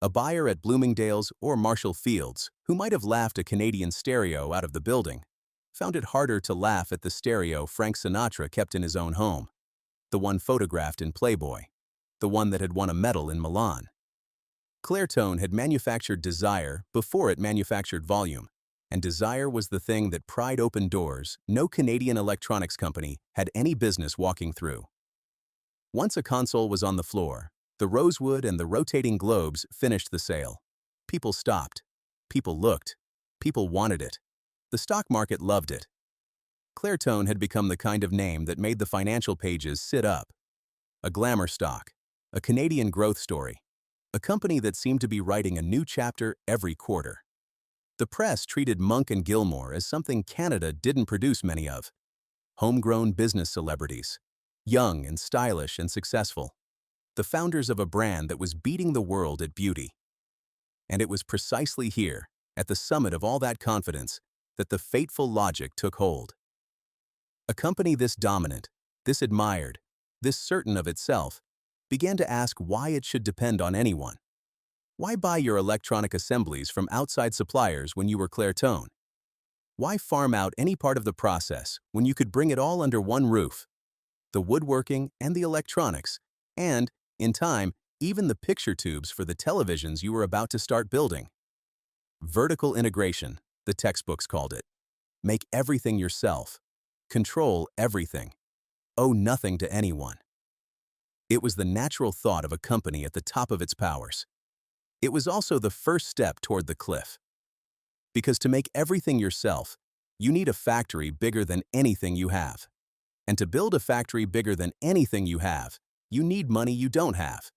Speaker 1: A buyer at Bloomingdale's or Marshall Field's, who might have laughed a Canadian stereo out of the building, found it harder to laugh at the stereo Frank Sinatra kept in his own home, the one photographed in Playboy, the one that had won a medal in Milan. Clairtone had manufactured desire before it manufactured volume, and desire was the thing that pried open doors no Canadian electronics company had any business walking through. Once a console was on the floor, the rosewood and the rotating globes finished the sale. People stopped. People looked. People wanted it. The stock market loved it. Clairtone had become the kind of name that made the financial pages sit up. A glamour stock, a Canadian growth story, a company that seemed to be writing a new chapter every quarter. The press treated Monk and Gilmore as something Canada didn't produce many of. Homegrown business celebrities, young and stylish and successful. The founders of a brand that was beating the world at beauty. And it was precisely here, at the summit of all that confidence, that the fateful logic took hold. A company this dominant, this admired, this certain of itself, began to ask why it should depend on anyone. Why buy your electronic assemblies from outside suppliers when you were Clairtone? Why farm out any part of the process when you could bring it all under one roof? The woodworking and the electronics, and, in time, even the picture tubes for the televisions you were about to start building. Vertical integration, the textbooks called it. Make everything yourself. Control everything. Owe nothing to anyone. It was the natural thought of a company at the top of its powers. It was also the first step toward the cliff. Because to make everything yourself, you need a factory bigger than anything you have. And to build a factory bigger than anything you have, you need money you don't have.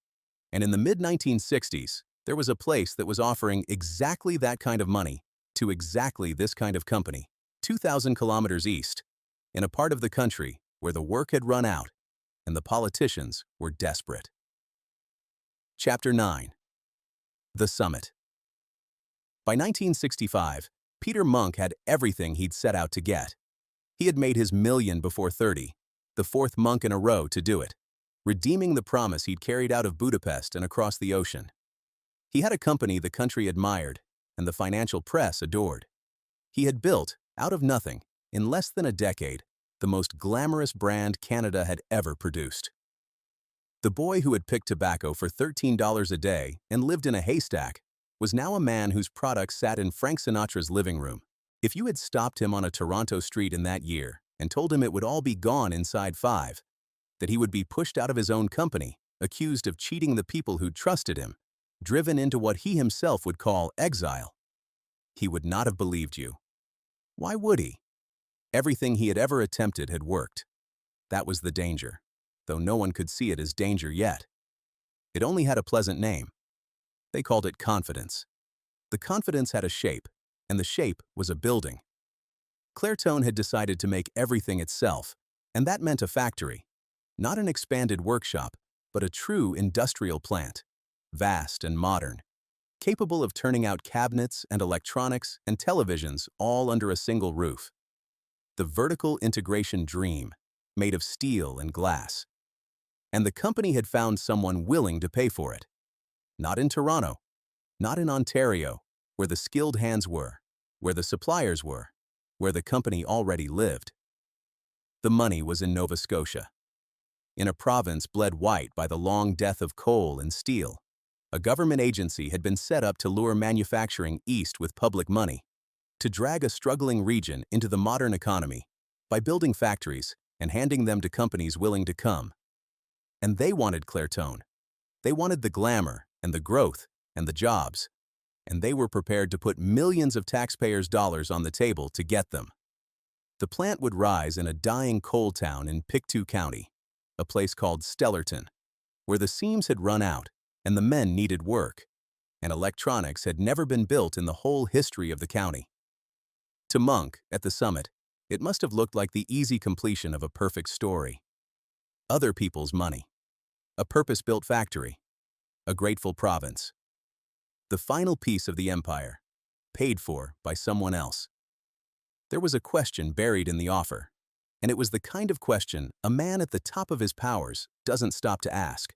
Speaker 1: And in the mid-1960s, there was a place that was offering exactly that kind of money to exactly this kind of company, 2,000 kilometers east, in a part of the country where the work had run out and the politicians were desperate. Chapter 9. The Summit. By 1965, Peter Monk had everything he'd set out to get. He had made his million before 30, the fourth Monk in a row to do it, redeeming the promise he'd carried out of Budapest and across the ocean. He had a company the country admired and the financial press adored. He had built, out of nothing, in less than a decade, the most glamorous brand Canada had ever produced. The boy who had picked tobacco for $13 a day and lived in a haystack was now a man whose products sat in Frank Sinatra's living room, If you had stopped him on a Toronto street in that year and told him it would all be gone inside 5, that he would be pushed out of his own company, accused of cheating the people who trusted him, driven into what he himself would call exile, he would not have believed you. Why would he? Everything he had ever attempted had worked. That was the danger, though no one could see it as danger yet. It only had a pleasant name. They called it confidence. The confidence had a shape, and the shape was a building. Clairtone had decided to make everything itself, and that meant a factory. Not an expanded workshop, but a true industrial plant, vast and modern, capable of turning out cabinets and electronics and televisions all under a single roof. The vertical integration dream, made of steel and glass. And the company had found someone willing to pay for it. Not in Toronto, not in Ontario, where the skilled hands were, where the suppliers were, where the company already lived. The money was in Nova Scotia. In a province bled white by the long death of coal and steel, a government agency had been set up to lure manufacturing east with public money, to drag a struggling region into the modern economy by building factories and handing them to companies willing to come. And they wanted Clairtone. They wanted the glamour and the growth and the jobs, and they were prepared to put millions of taxpayers' dollars on the table to get them. The plant would rise in a dying coal town in Pictou County, a place called Stellarton, where the seams had run out and the men needed work, and electronics had never been built in the whole history of the county. To Monk, at the summit, it must have looked like the easy completion of a perfect story. Other people's money. A purpose-built factory. A grateful province. The final piece of the empire, paid for by someone else. There was a question buried in the offer, and it was the kind of question a man at the top of his powers doesn't stop to ask.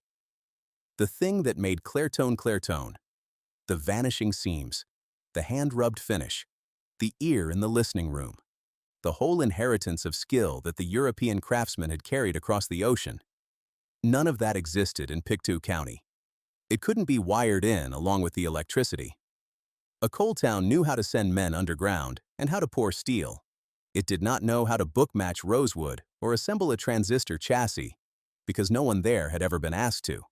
Speaker 1: The thing that made Clairtone Clairtone, the vanishing seams, the hand-rubbed finish, the ear in the listening room, the whole inheritance of skill that the European craftsmen had carried across the ocean. None of that existed in Pictou County. It couldn't be wired in along with the electricity. A coal town knew how to send men underground and how to pour steel. It did not know how to book-match rosewood or assemble a transistor chassis, because no one there had ever been asked to.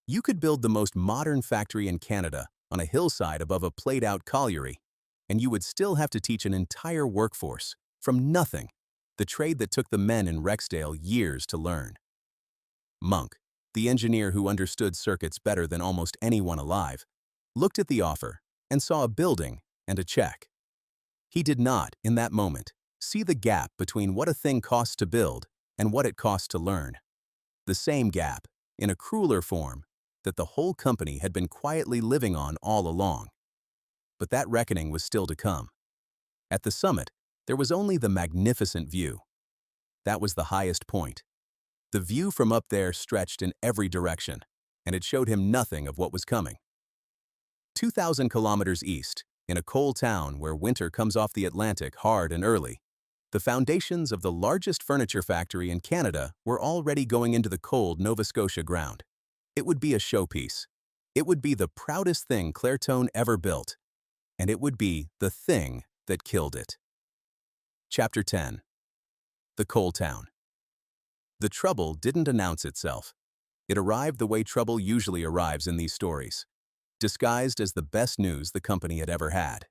Speaker 1: You could build the most modern factory in Canada on a hillside above a played-out colliery, and you would still have to teach an entire workforce, from nothing, the trade that took the men in Rexdale years to learn. Monk, the engineer who understood circuits better than almost anyone alive, looked at the offer and saw a building and a check. He did not, in that moment, see the gap between what a thing costs to build and what it costs to learn. The same gap, in a crueler form, that the whole company had been quietly living on all along. But that reckoning was still to come. At the summit, there was only the magnificent view. That was the highest point. The view from up there stretched in every direction, and it showed him nothing of what was coming. 2,000 kilometers east, in a coal town where winter comes off the Atlantic hard and early, the foundations of the largest furniture factory in Canada were already going into the cold Nova Scotia ground. It would be a showpiece. It would be the proudest thing Clairtone ever built, and it would be the thing that killed it. Chapter 10. The Coal Town. The trouble didn't announce itself. It arrived the way trouble usually arrives in these stories, disguised as the best news the company had ever had.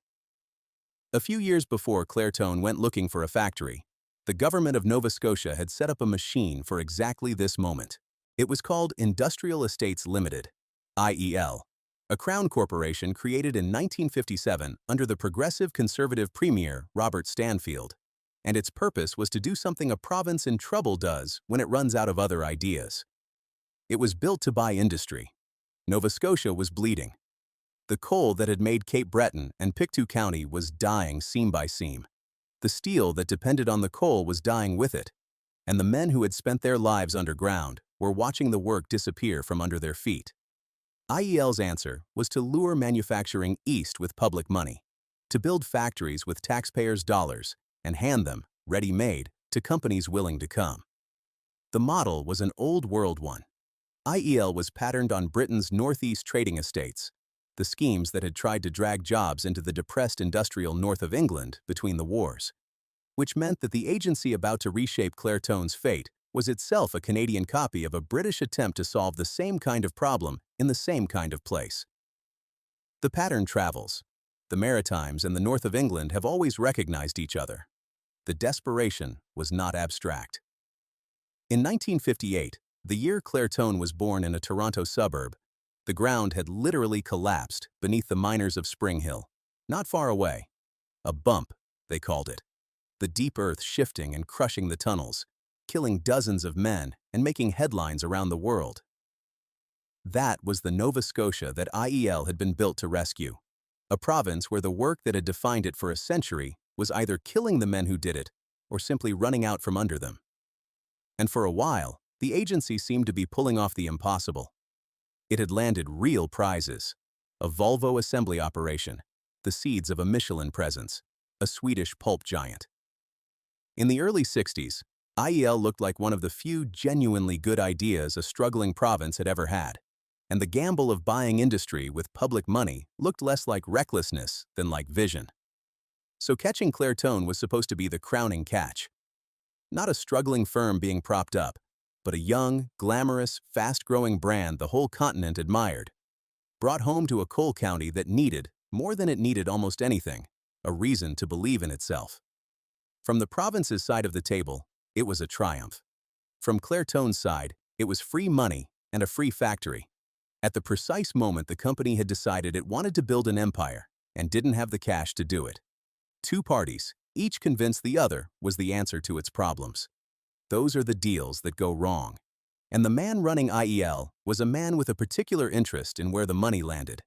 Speaker 1: A few years before Clairtone went looking for a factory, the government of Nova Scotia had set up a machine for exactly this moment. It was called Industrial Estates Limited, IEL, a crown corporation created in 1957 under the progressive conservative premier Robert Stanfield, and its purpose was to do something a province in trouble does when it runs out of other ideas. It was built to buy industry. Nova Scotia was bleeding. The coal that had made Cape Breton and Pictou County was dying seam by seam. The steel that depended on the coal was dying with it, and the men who had spent their lives underground were watching the work disappear from under their feet. IEL's answer was to lure manufacturing east with public money, to build factories with taxpayers' dollars and hand them, ready-made, to companies willing to come. The model was an old-world one. IEL was patterned on Britain's northeast trading estates, the schemes that had tried to drag jobs into the depressed industrial north of England between the wars, which meant that the agency about to reshape Clairtone's fate was itself a Canadian copy of a British attempt to solve the same kind of problem in the same kind of place. The pattern travels. The Maritimes and the north of England have always recognized each other. The desperation was not abstract. In 1958, the year Clairtone was born in a Toronto suburb, the ground had literally collapsed beneath the miners of Spring Hill, not far away. A bump, they called it. The deep earth shifting and crushing the tunnels, killing dozens of men and making headlines around the world. That was the Nova Scotia that IEL had been built to rescue, a province where the work that had defined it for a century was either killing the men who did it or simply running out from under them. And for a while, the agency seemed to be pulling off the impossible. It had landed real prizes: a Volvo assembly operation, the seeds of a Michelin presence, a Swedish pulp giant. In the early 60s, IEL looked like one of the few genuinely good ideas a struggling province had ever had, and the gamble of buying industry with public money looked less like recklessness than like vision. So catching Clairtone was supposed to be the crowning catch. Not a struggling firm being propped up, but a young, glamorous, fast-growing brand the whole continent admired, brought home to a coal county that needed, more than it needed almost anything, a reason to believe in itself. From the province's side of the table, it was a triumph. From Clairtone's side, it was free money and a free factory. At the precise moment the company had decided it wanted to build an empire and didn't have the cash to do it. Two parties, each convinced the other was the answer to its problems. Those are the deals that go wrong. And the man running IEL was a man with a particular interest in where the money landed.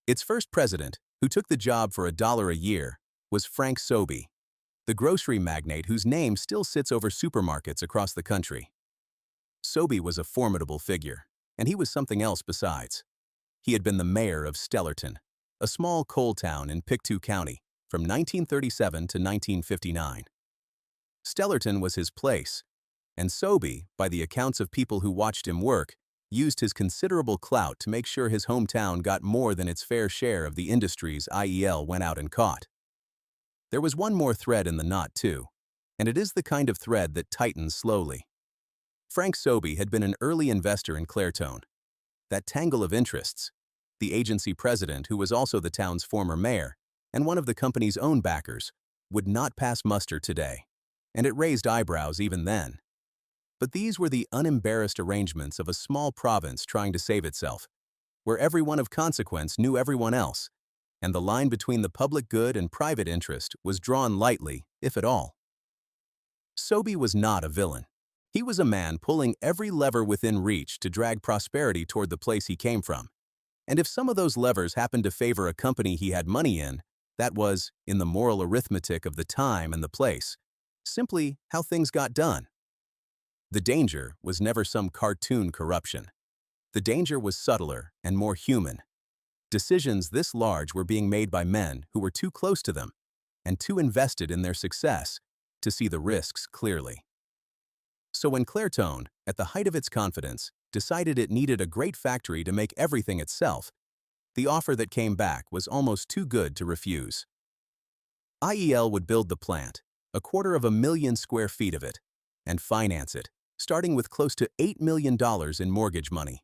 Speaker 1: Its first president, who took the job for $1 a year, was Frank Sobey, the grocery magnate whose name still sits over supermarkets across the country. Sobey was a formidable figure, and he was something else besides. He had been the mayor of Stellarton, a small coal town in Pictou County, from 1937 to 1959. Stellarton was his place, and Sobey, by the accounts of people who watched him work, used his considerable clout to make sure his hometown got more than its fair share of the industries IEL went out and caught. There was one more thread in the knot, too, and it is the kind of thread that tightens slowly. Frank Sobey had been an early investor in Clairtone. That tangle of interests, the agency president, who was also the town's former mayor, and one of the company's own backers, would not pass muster today, and it raised eyebrows even then. But these were the unembarrassed arrangements of a small province trying to save itself, where everyone of consequence knew everyone else, and the line between the public good and private interest was drawn lightly, if at all. Sobey was not a villain. He was a man pulling every lever within reach to drag prosperity toward the place he came from. And if some of those levers happened to favor a company he had money in, that was, in the moral arithmetic of the time and the place, simply how things got done. The danger was never some cartoon corruption. The danger was subtler and more human. Decisions this large were being made by men who were too close to them and too invested in their success to see the risks clearly. So when Clairtone, at the height of its confidence, decided it needed a great factory to make everything itself, the offer that came back was almost too good to refuse. IEL would build the plant, 250,000 square feet of it, and finance it, starting with close to $8 million in mortgage money.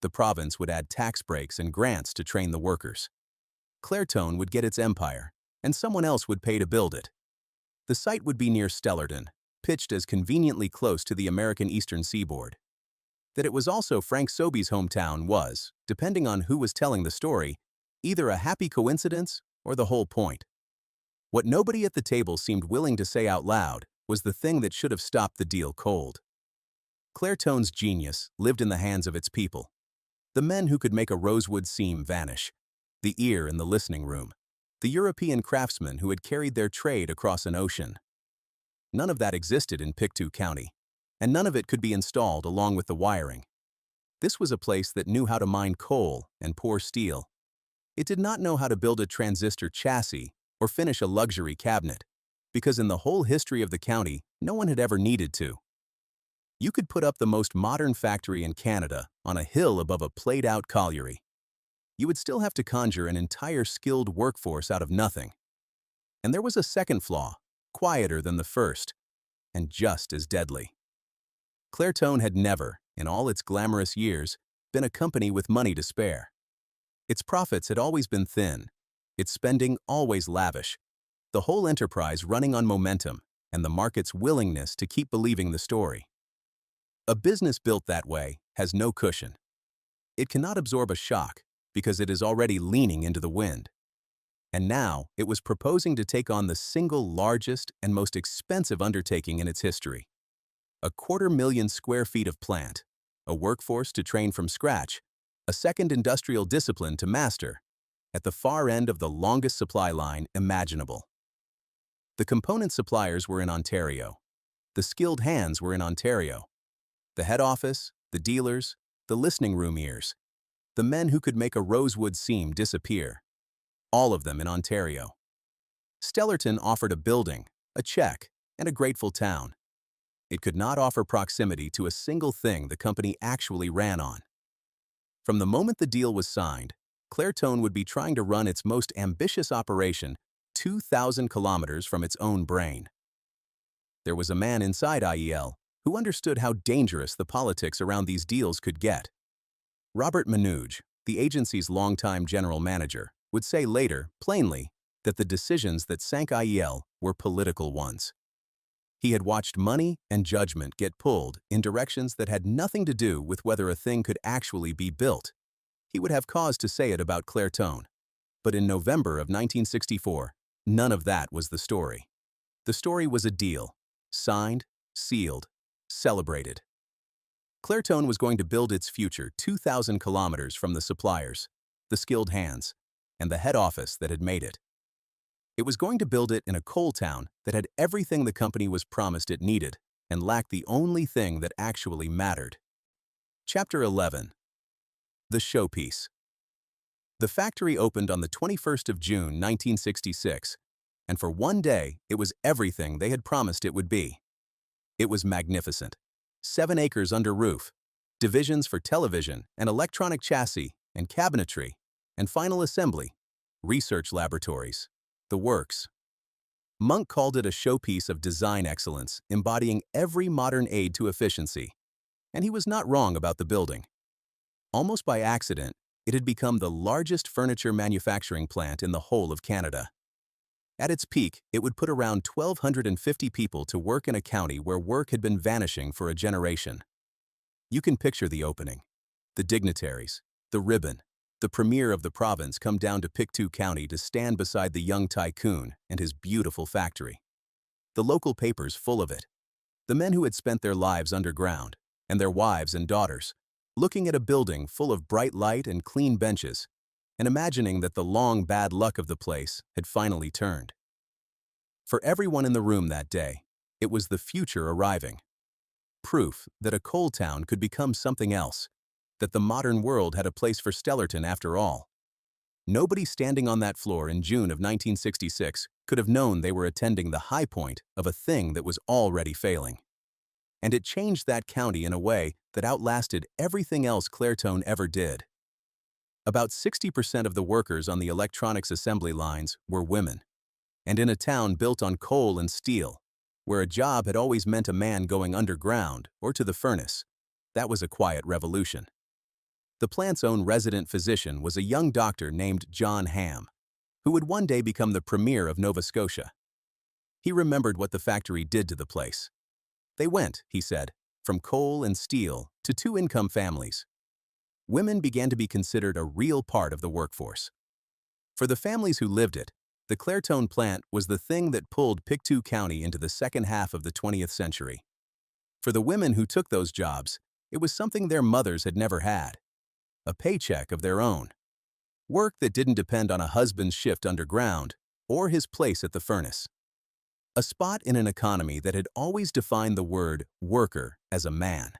Speaker 1: The province would add tax breaks and grants to train the workers. Clairtone would get its empire, and someone else would pay to build it. The site would be near Stellarton, pitched as conveniently close to the American Eastern Seaboard. That it was also Frank Sobey's hometown was, depending on who was telling the story, either a happy coincidence or the whole point. What nobody at the table seemed willing to say out loud was the thing that should have stopped the deal cold. Clairtone's genius lived in the hands of its people. The men who could make a rosewood seam vanish, the ear in the listening room, the European craftsmen who had carried their trade across an ocean. None of that existed in Pictou County, and none of it could be installed along with the wiring. This was a place that knew how to mine coal and pour steel. It did not know how to build a transistor chassis or finish a luxury cabinet, because in the whole history of the county, no one had ever needed to. You could put up the most modern factory in Canada on a hill above a played-out colliery. you would still have to conjure an entire skilled workforce out of nothing. And there was a second flaw, quieter than the first, and just as deadly. Clairtone had never, in all its glamorous years, been a company with money to spare. Its profits had always been thin, its spending always lavish, the whole enterprise running on momentum and the market's willingness to keep believing the story. A business built that way has no cushion. It cannot absorb a shock because it is already leaning into the wind. And now it was proposing to take on the single largest and most expensive undertaking in its history. 250,000 square feet of plant, a workforce to train from scratch, a second industrial discipline to master, at the far end of the longest supply line imaginable. The component suppliers were in Ontario. The skilled hands were in Ontario. The head office, the dealers, the listening room ears, the men who could make a rosewood seam disappear, all of them in Ontario. Stellarton offered a building, a check, and a grateful town. It could not offer proximity to a single thing the company actually ran on. From the moment the deal was signed, Clairtone would be trying to run its most ambitious operation 2,000 kilometers from its own brain. There was a man inside IEL who understood how dangerous the politics around these deals could get. Robert Manooge, the agency's longtime general manager, would say later, plainly, that the decisions that sank IEL were political ones. He had watched money and judgment get pulled in directions that had nothing to do with whether a thing could actually be built. He would have cause to say it about Clairtone. But in November of 1964, none of that was the story. The story was a deal, signed, sealed, celebrated. Clairtone was going to build its future 2,000 kilometers from the suppliers, the skilled hands, and the head office that had made it. It was going to build it in a coal town that had everything the company was promised it needed and lacked the only thing that actually mattered. Chapter 11. The Showpiece. The factory opened on the 21st of June, 1966, and for one day it was everything they had promised it would be. It was magnificent. 7 acres under roof, divisions for television and electronic chassis and cabinetry, and final assembly, research laboratories, the works. Monk called it a showpiece of design excellence, embodying every modern aid to efficiency. And he was not wrong about the building. Almost by accident, it had become the largest furniture manufacturing plant in the whole of Canada. At its peak, it would put around 1,250 people to work in a county where work had been vanishing for a generation. You can picture the opening. The dignitaries, the ribbon, the premier of the province come down to Pictou County to stand beside the young tycoon and his beautiful factory. The local papers full of it. The men who had spent their lives underground, and their wives and daughters, looking at a building full of bright light and clean benches, and imagining that the long bad luck of the place had finally turned. For everyone in the room that day, it was the future arriving. Proof that a coal town could become something else, that the modern world had a place for Stellarton after all. Nobody standing on that floor in June of 1966 could have known they were attending the high point of a thing that was already failing. And it changed that county in a way that outlasted everything else Clairtone ever did. About 60% of the workers on the electronics assembly lines were women. And in a town built on coal and steel, where a job had always meant a man going underground or to the furnace, that was a quiet revolution. The plant's own resident physician was a young doctor named John Ham, who would one day become the premier of Nova Scotia. He remembered what the factory did to the place. They went, he said, from coal and steel to 2-income families. Women began to be considered a real part of the workforce. For the families who lived it, the Clairtone plant was the thing that pulled Pictou County into the second half of the 20th century. For the women who took those jobs, it was something their mothers had never had. A paycheck of their own. Work that didn't depend on a husband's shift underground or his place at the furnace. A spot in an economy that had always defined the word worker as a man.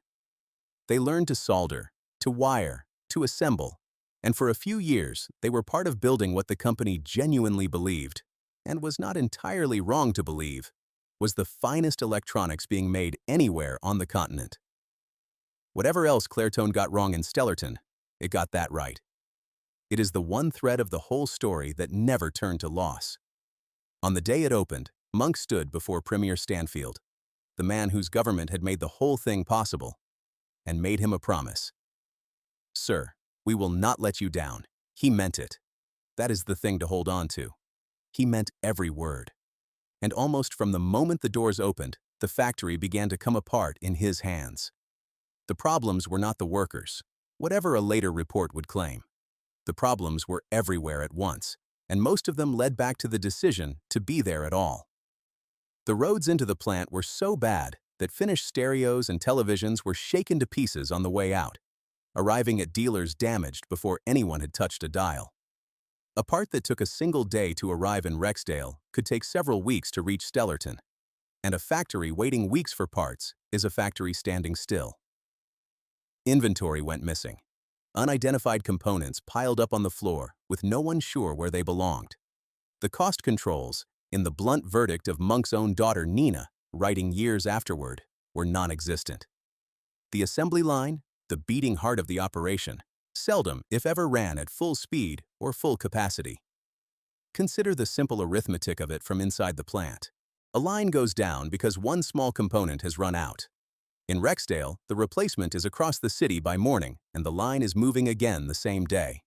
Speaker 1: They learned to solder, to wire, to assemble, and for a few years they were part of building what the company genuinely believed, and was not entirely wrong to believe, was the finest electronics being made anywhere on the continent. Whatever else Clairtone got wrong in Stellarton, it got that right. It is the one thread of the whole story that never turned to loss. On the day it opened, Monk stood before Premier Stanfield, the man whose government had made the whole thing possible, and made him a promise. "Sir, we will not let you down." He meant it. That is the thing to hold on to. He meant every word. And almost from the moment the doors opened, the factory began to come apart in his hands. The problems were not the workers, whatever a later report would claim. The problems were everywhere at once, and most of them led back to the decision to be there at all. The roads into the plant were so bad that finished stereos and televisions were shaken to pieces on the way out, arriving at dealers damaged before anyone had touched a dial. A part that took a single day to arrive in Rexdale could take several weeks to reach Stellarton, and a factory waiting weeks for parts is a factory standing still. Inventory went missing. Unidentified components piled up on the floor with no one sure where they belonged. The cost controls, in the blunt verdict of Monk's own daughter Nina, writing years afterward, were non-existent. The assembly line, the beating heart of the operation, seldom, if ever, ran at full speed or full capacity. Consider the simple arithmetic of it from inside the plant. A line goes down because one small component has run out. In Rexdale, the replacement is across the city by morning, and the line is moving again the same day.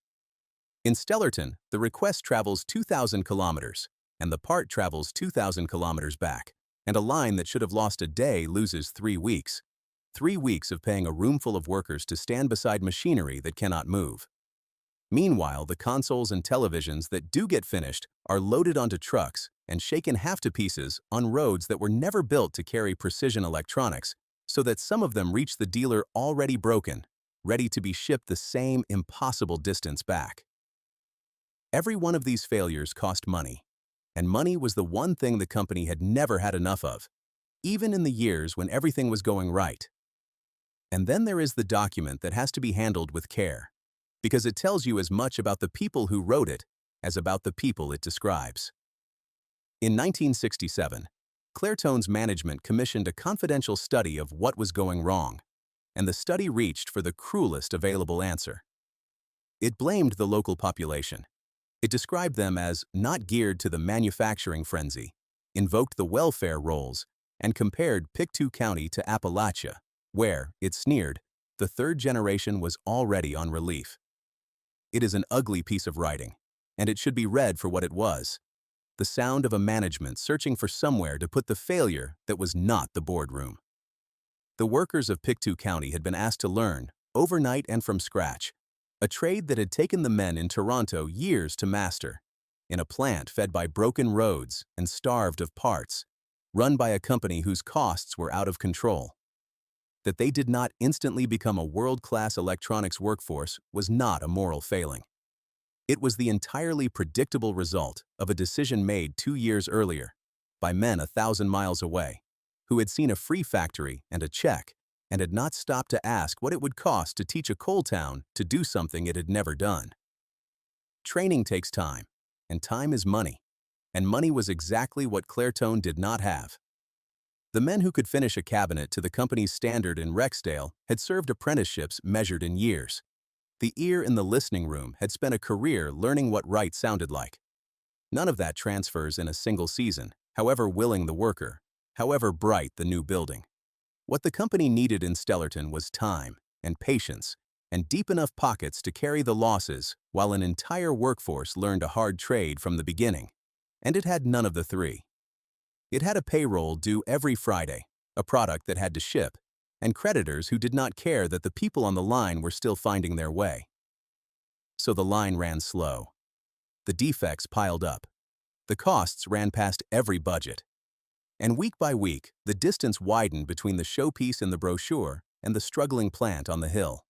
Speaker 1: In Stellarton, the request travels 2,000 kilometers, and the part travels 2,000 kilometers back, and a line that should have lost a day loses 3 weeks. 3 weeks of paying a room full of workers to stand beside machinery that cannot move. Meanwhile, the consoles and televisions that do get finished are loaded onto trucks and shaken half to pieces on roads that were never built to carry precision electronics, so that some of them reach the dealer already broken, ready to be shipped the same impossible distance back. Every one of these failures cost money, and money was the one thing the company had never had enough of, even in the years when everything was going right. And then there is the document that has to be handled with care, because it tells you as much about the people who wrote it as about the people it describes. In 1967, Clairtone's management commissioned a confidential study of what was going wrong, and the study reached for the cruelest available answer. It blamed the local population. It described them as not geared to the manufacturing frenzy, invoked the welfare rolls, and compared Pictou County to Appalachia, where, it sneered, the third generation was already on relief. It is an ugly piece of writing, and it should be read for what it was: the sound of a management searching for somewhere to put the failure that was not the boardroom. The workers of Pictou County had been asked to learn, overnight and from scratch, a trade that had taken the men in Toronto years to master, in a plant fed by broken roads and starved of parts, run by a company whose costs were out of control. That they did not instantly become a world-class electronics workforce was not a moral failing. It was the entirely predictable result of a decision made 2 years earlier by men 1,000 miles away, who had seen a free factory and a check and had not stopped to ask what it would cost to teach a coal town to do something it had never done. Training takes time, and time is money, and money was exactly what Clairtone did not have. The men who could finish a cabinet to the company's standard in Rexdale had served apprenticeships measured in years. The ear in the listening room had spent a career learning what right sounded like. None of that transfers in a single season, however willing the worker, however bright the new building. What the company needed in Stellarton was time and patience and deep enough pockets to carry the losses while an entire workforce learned a hard trade from the beginning, and it had none of the three. It had a payroll due every Friday, a product that had to ship, and creditors who did not care that the people on the line were still finding their way. So the line ran slow. The defects piled up. The costs ran past every budget. And week by week, the distance widened between the showpiece in the brochure and the struggling plant on the hill.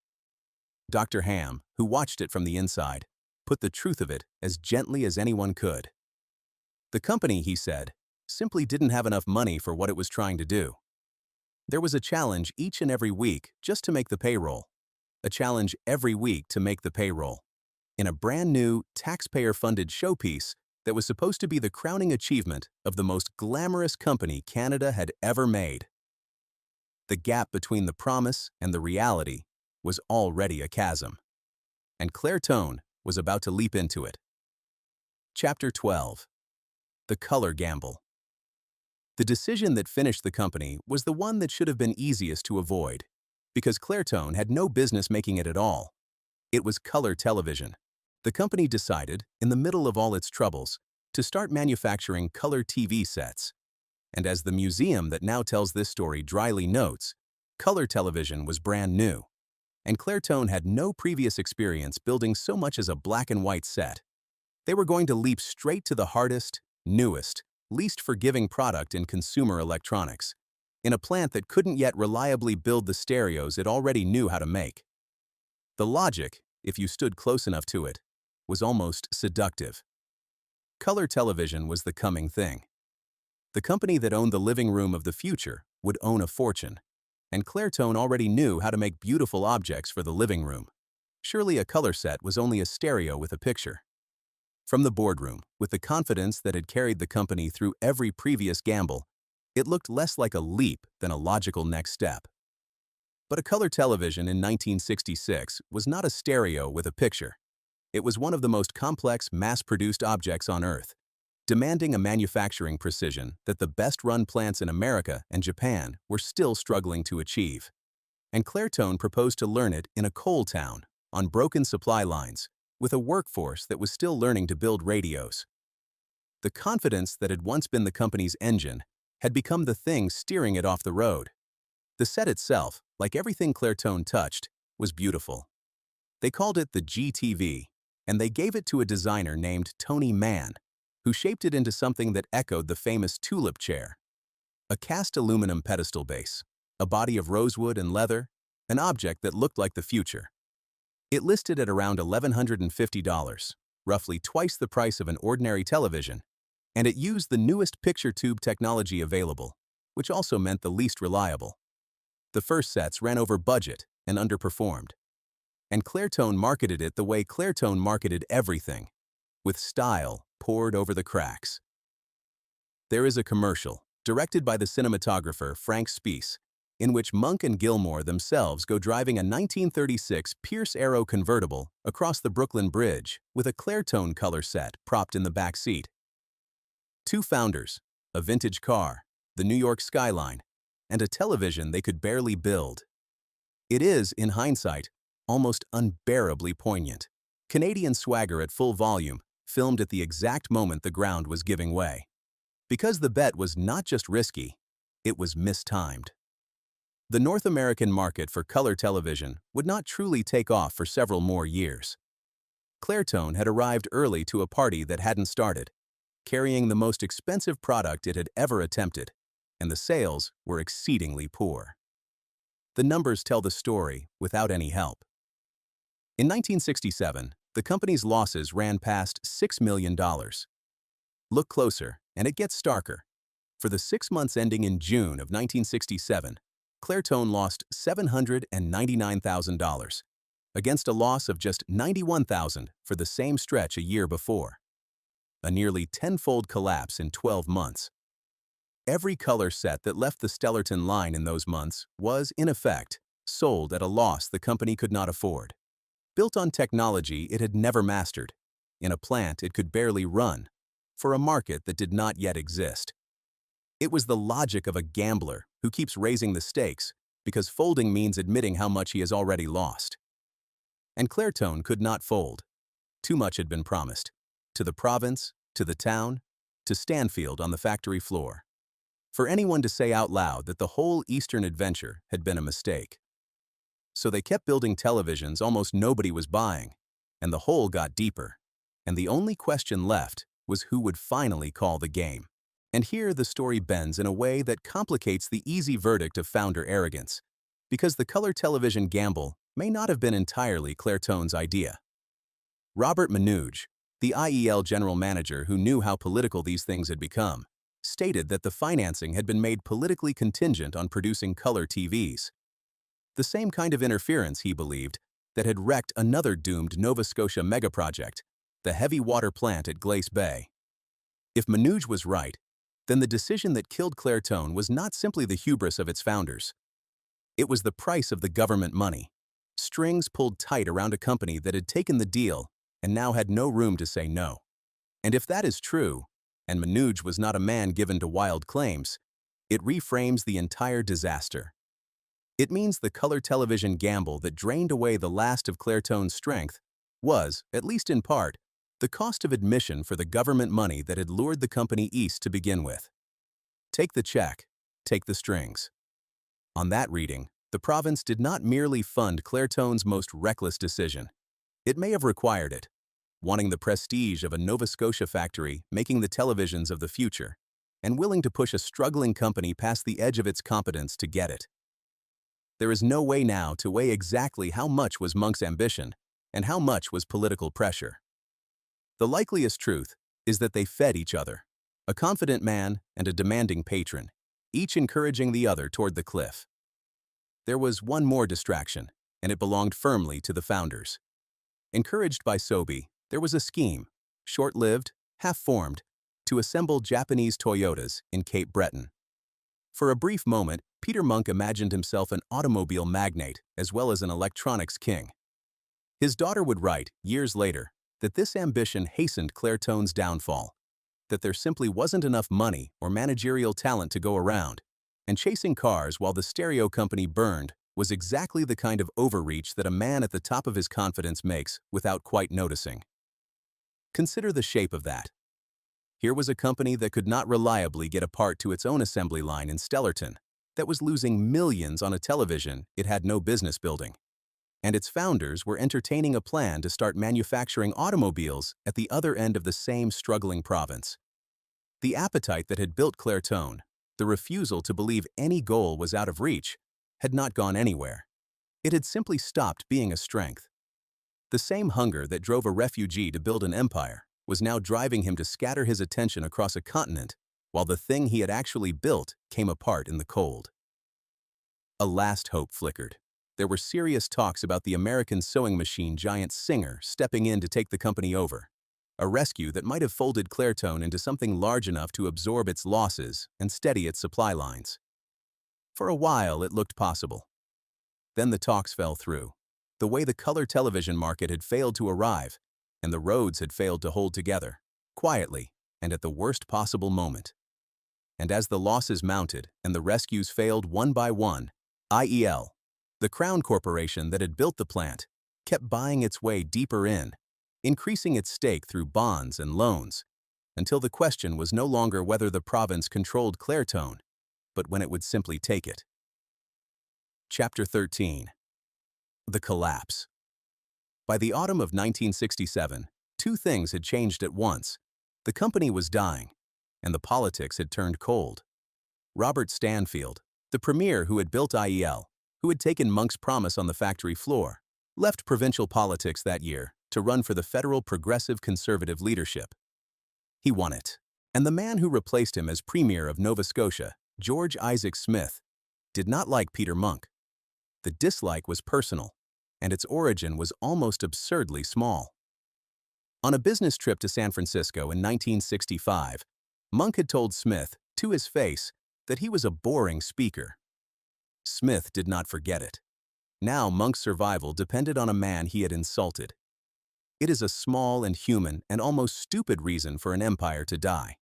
Speaker 1: Dr. Ham, who watched it from the inside, put the truth of it as gently as anyone could. The company, he said, simply didn't have enough money for what it was trying to do. There was a challenge each and every week just to make the payroll. A challenge every week to make the payroll. In a brand new, taxpayer-funded showpiece that was supposed to be the crowning achievement of the most glamorous company Canada had ever made. The gap between the promise and the reality was already a chasm. And Clairtone was about to leap into it. Chapter 12. The Color Gamble. The decision that finished the company was the one that should have been easiest to avoid, because Clairtone had no business making it at all. It was color television. The company decided, in the middle of all its troubles, to start manufacturing color TV sets. And as the museum that now tells this story dryly notes, color television was brand new, and Clairtone had no previous experience building so much as a black and white set. They were going to leap straight to the hardest, newest, least forgiving product in consumer electronics, in a plant that couldn't yet reliably build the stereos it already knew how to make. The logic, if you stood close enough to it, was almost seductive. Color television was the coming thing. The company that owned the living room of the future would own a fortune, and Clairtone already knew how to make beautiful objects for the living room. Surely a color set was only a stereo with a picture. From the boardroom, with the confidence that had carried the company through every previous gamble, it looked less like a leap than a logical next step. But a color television in 1966 was not a stereo with a picture. It was one of the most complex mass-produced objects on Earth, demanding a manufacturing precision that the best-run plants in America and Japan were still struggling to achieve. And Clairtone proposed to learn it in a coal town, on broken supply lines, with a workforce that was still learning to build radios. The confidence that had once been the company's engine had become the thing steering it off the road. The set itself, like everything Clairtone touched, was beautiful. They called it the GTV, and they gave it to a designer named Tony Mann, who shaped it into something that echoed the famous tulip chair. A cast aluminum pedestal base, a body of rosewood and leather, an object that looked like the future. It listed at around $1,150, roughly twice the price of an ordinary television, and it used the newest picture tube technology available, which also meant the least reliable. The first sets ran over budget and underperformed, and Clairtone marketed it the way Clairtone marketed everything, with style poured over the cracks. There is a commercial, directed by the cinematographer Frank Spies, in which Monk and Gilmore themselves go driving a 1936 Pierce Arrow convertible across the Brooklyn Bridge with a Clairtone color set propped in the back seat. Two founders, a vintage car, the New York skyline, and a television they could barely build. It is, in hindsight, almost unbearably poignant. Canadian swagger at full volume, filmed at the exact moment the ground was giving way. Because the bet was not just risky, it was mistimed. The North American market for color television would not truly take off for several more years. Clairtone had arrived early to a party that hadn't started, carrying the most expensive product it had ever attempted, and the sales were exceedingly poor. The numbers tell the story without any help. In 1967, the company's losses ran past $6 million. Look closer, and it gets starker. For the 6 months ending in June of 1967, Clairtone lost $799,000, against a loss of just $91,000 for the same stretch a year before. A nearly tenfold collapse in 12 months. Every color set that left the Stellarton line in those months was, in effect, sold at a loss the company could not afford. Built on technology it had never mastered, in a plant it could barely run, for a market that did not yet exist. It was the logic of a gambler who keeps raising the stakes because folding means admitting how much he has already lost. And Clairtone could not fold. Too much had been promised. To the province, to the town, to Stanfield on the factory floor. For anyone to say out loud that the whole Eastern adventure had been a mistake. So they kept building televisions almost nobody was buying, and the hole got deeper, and the only question left was who would finally call the game. And here the story bends in a way that complicates the easy verdict of founder Arrogance, because the color television gamble may not have been entirely Clairtone's idea. Robert Manooge, the IEL general manager who knew how political these things had become, stated that the financing had been made politically contingent on producing color TVs. The same kind of interference, he believed, that had wrecked another doomed Nova Scotia megaproject, the heavy water plant at Glace Bay. If Manooge was right, then the decision that killed Clairtone was not simply the hubris of its founders. It was the price of the government money, strings pulled tight around a company that had taken the deal and now had no room to say no. And if that is true, and Manoj was not a man given to wild claims, it reframes the entire disaster. It means the color television gamble that drained away the last of Clairtone's strength was, at least in part, the cost of admission for the government money that had lured the company east to begin with. Take the check, take the strings. On that reading, the province did not merely fund Clairtone's most reckless decision. It may have required it, wanting the prestige of a Nova Scotia factory making the televisions of the future, and willing to push a struggling company past the edge of its competence to get it. There is no way now to weigh exactly how much was Monk's ambition and how much was political pressure. The likeliest truth is that they fed each other, a confident man and a demanding patron, each encouraging the other toward the cliff. There was one more distraction, and it belonged firmly to the founders. Encouraged by Sobe, there was a scheme, short-lived, half-formed, to assemble Japanese Toyotas in Cape Breton. For a brief moment, Peter Monk imagined himself an automobile magnate as well as an electronics king. His daughter would write, years later, that this ambition hastened Clairtone's downfall, that there simply wasn't enough money or managerial talent to go around, and chasing cars while the stereo company burned was exactly the kind of overreach that a man at the top of his confidence makes without quite noticing. Consider the shape of that. Here was a company that could not reliably get a part to its own assembly line in Stellarton, that was losing millions on a television it had no business building. And its founders were entertaining a plan to start manufacturing automobiles at the other end of the same struggling province. The appetite that had built Clairtone, the refusal to believe any goal was out of reach, had not gone anywhere. It had simply stopped being a strength. The same hunger that drove a refugee to build an empire was now driving him to scatter his attention across a continent, while the thing he had actually built came apart in the cold. A last hope flickered. There were serious talks about the American sewing machine giant Singer stepping in to take the company over, a rescue that might have folded Clairtone into something large enough to absorb its losses and steady its supply lines. For a while, it looked possible. Then the talks fell through. The way the color television market had failed to arrive, and the roads had failed to hold together, quietly and at the worst possible moment. And as the losses mounted and the rescues failed one by one, IEL, the Crown Corporation that had built the plant, kept buying its way deeper in, increasing its stake through bonds and loans, until the question was no longer whether the province controlled Clairtone, but when it would simply take it. Chapter 13. The Collapse. By the autumn of 1967, two things had changed at once. The company was dying, and the politics had turned cold. Robert Stanfield, the premier who had built IEL, who had taken Monk's promise on the factory floor, left provincial politics that year to run for the federal progressive conservative leadership. He won it, and the man who replaced him as premier of Nova Scotia, George Isaac Smith, did not like Peter Monk. The dislike was personal, and its origin was almost absurdly small. On a business trip to San Francisco in 1965, Monk had told Smith, to his face, that he was a boring speaker. Smith did not forget it. Now Monk's survival depended on a man he had insulted. It is a small and human and almost stupid reason for an empire to die.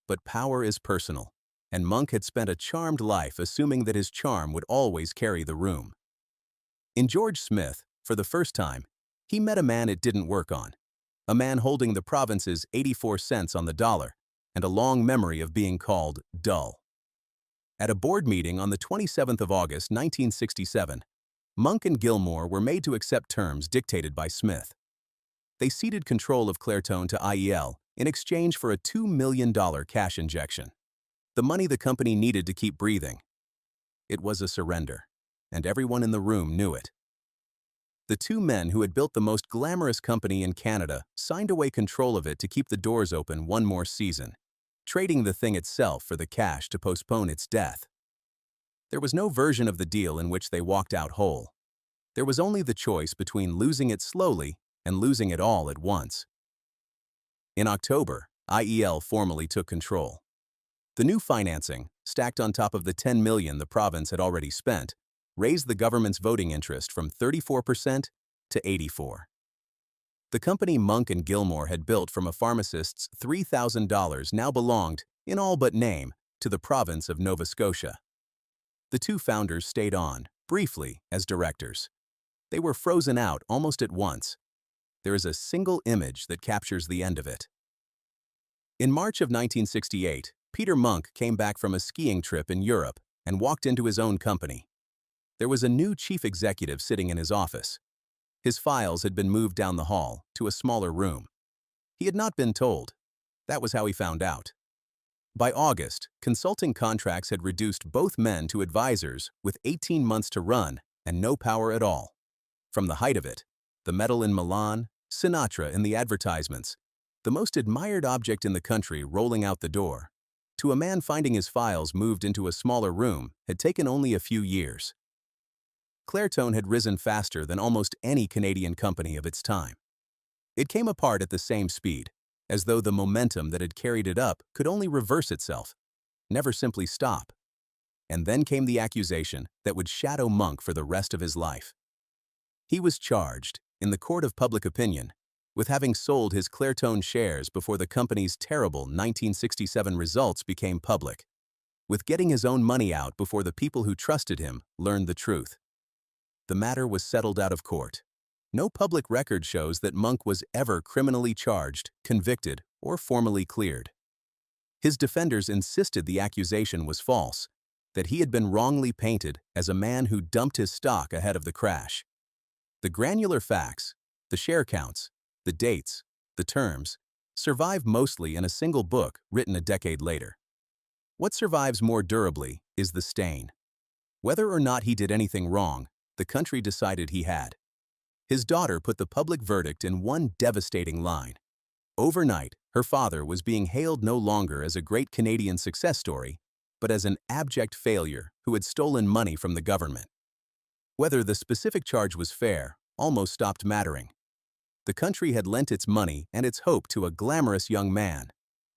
Speaker 1: But power is personal, and Monk had spent a charmed life assuming that his charm would always carry the room. In George Smith, for the first time, he met a man it didn't work on, a man holding the province's 84 cents on the dollar and a long memory of being called dull. At a board meeting on the 27th of August, 1967, Monk and Gilmore were made to accept terms dictated by Smith. They ceded control of Clairtone to IEL in exchange for a $2 million cash injection, the money the company needed to keep breathing. It was a surrender, and everyone in the room knew it. The two men who had built the most glamorous company in Canada signed away control of it to keep the doors open one more season, trading the thing itself for the cash to postpone its death. There was no version of the deal in which they walked out whole. There was only the choice between losing it slowly and losing it all at once. In October, IEL formally took control. The new financing, stacked on top of the $10 million the province had already spent, raised the government's voting interest from 34% to 84%. The company Monk and Gilmore had built from a pharmacist's $3,000 now belonged, in all but name, to the province of Nova Scotia. The two founders stayed on, briefly, as directors. They were frozen out almost at once. There is a single image that captures the end of it. In March of 1968, Peter Monk came back from a skiing trip in Europe and walked into his own company. There was a new chief executive sitting in his office. His files had been moved down the hall to a smaller room. He had not been told. That was how he found out. By August, consulting contracts had reduced both men to advisors with 18 months to run and no power at all. From the height of it, the medal in Milan, Sinatra in the advertisements, the most admired object in the country rolling out the door, to a man finding his files moved into a smaller room had taken only a few years. Clairtone had risen faster than almost any Canadian company of its time. It came apart at the same speed, as though the momentum that had carried it up could only reverse itself, never simply stop. And then came the accusation that would shadow Monk for the rest of his life. He was charged, in the court of public opinion, with having sold his Clairtone shares before the company's terrible 1967 results became public, with getting his own money out before the people who trusted him learned the truth. The matter was settled out of court. No public record shows that Monk was ever criminally charged, convicted, or formally cleared. His defenders insisted the accusation was false, that he had been wrongly painted as a man who dumped his stock ahead of the crash. The granular facts, the share counts, the dates, the terms, survive mostly in a single book written a decade later. What survives more durably is the stain. Whether or not he did anything wrong, the country decided he had. His daughter put the public verdict in one devastating line. Overnight, her father was being hailed no longer as a great Canadian success story, but as an abject failure who had stolen money from the government. Whether the specific charge was fair almost stopped mattering. The country had lent its money and its hope to a glamorous young man,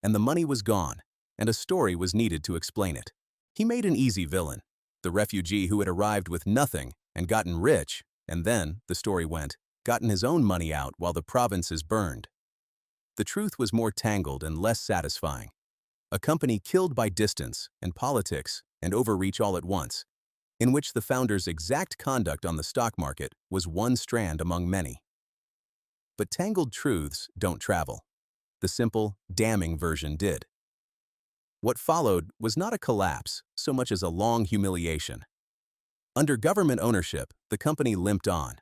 Speaker 1: and the money was gone, and a story was needed to explain it. He made an easy villain, the refugee who had arrived with nothing and gotten rich, and then, the story went, gotten his own money out while the provinces burned. The truth was more tangled and less satisfying. A company killed by distance and politics and overreach all at once, in which the founder's exact conduct on the stock market was one strand among many. But tangled truths don't travel. The simple, damning version did. What followed was not a collapse so much as a long humiliation. Under government ownership, the company limped on.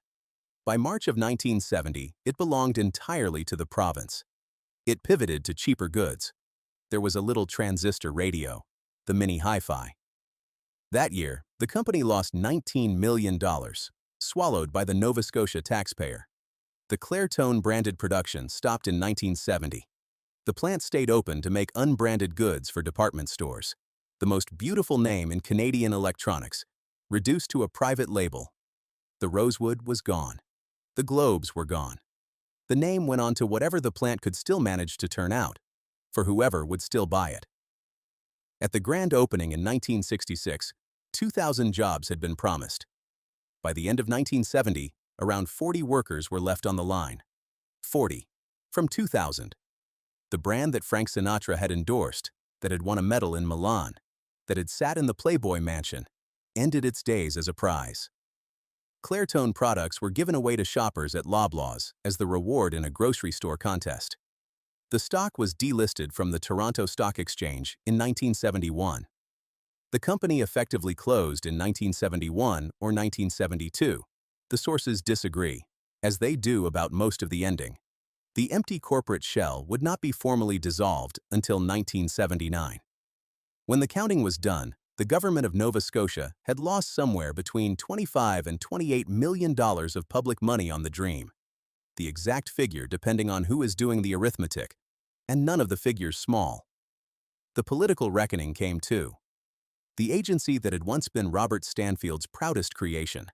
Speaker 1: By March of 1970, it belonged entirely to the province. It pivoted to cheaper goods. There was a little transistor radio, the mini hi-fi. That year, the company lost $19 million, swallowed by the Nova Scotia taxpayer. The Clairtone branded production stopped in 1970. The plant stayed open to make unbranded goods for department stores, the most beautiful name in Canadian electronics, reduced to a private label. The rosewood was gone. The globes were gone. The name went on to whatever the plant could still manage to turn out, for whoever would still buy it. At the grand opening in 1966, 2,000 jobs had been promised. By the end of 1970, around 40 workers were left on the line. 40, from 2,000. The brand that Frank Sinatra had endorsed, that had won a medal in Milan, that had sat in the Playboy mansion, ended its days as a prize. Clairtone products were given away to shoppers at Loblaws as the reward in a grocery store contest. The stock was delisted from the Toronto Stock Exchange in 1971. The company effectively closed in 1971 or 1972. The sources disagree, as they do about most of the ending. The empty corporate shell would not be formally dissolved until 1979. When the counting was done, the government of Nova Scotia had lost somewhere between $25 and $28 million of public money on the dream. The exact figure depending on who is doing the arithmetic, and none of the figures small. The political reckoning came too. The agency that had once been Robert Stanfield's proudest creation,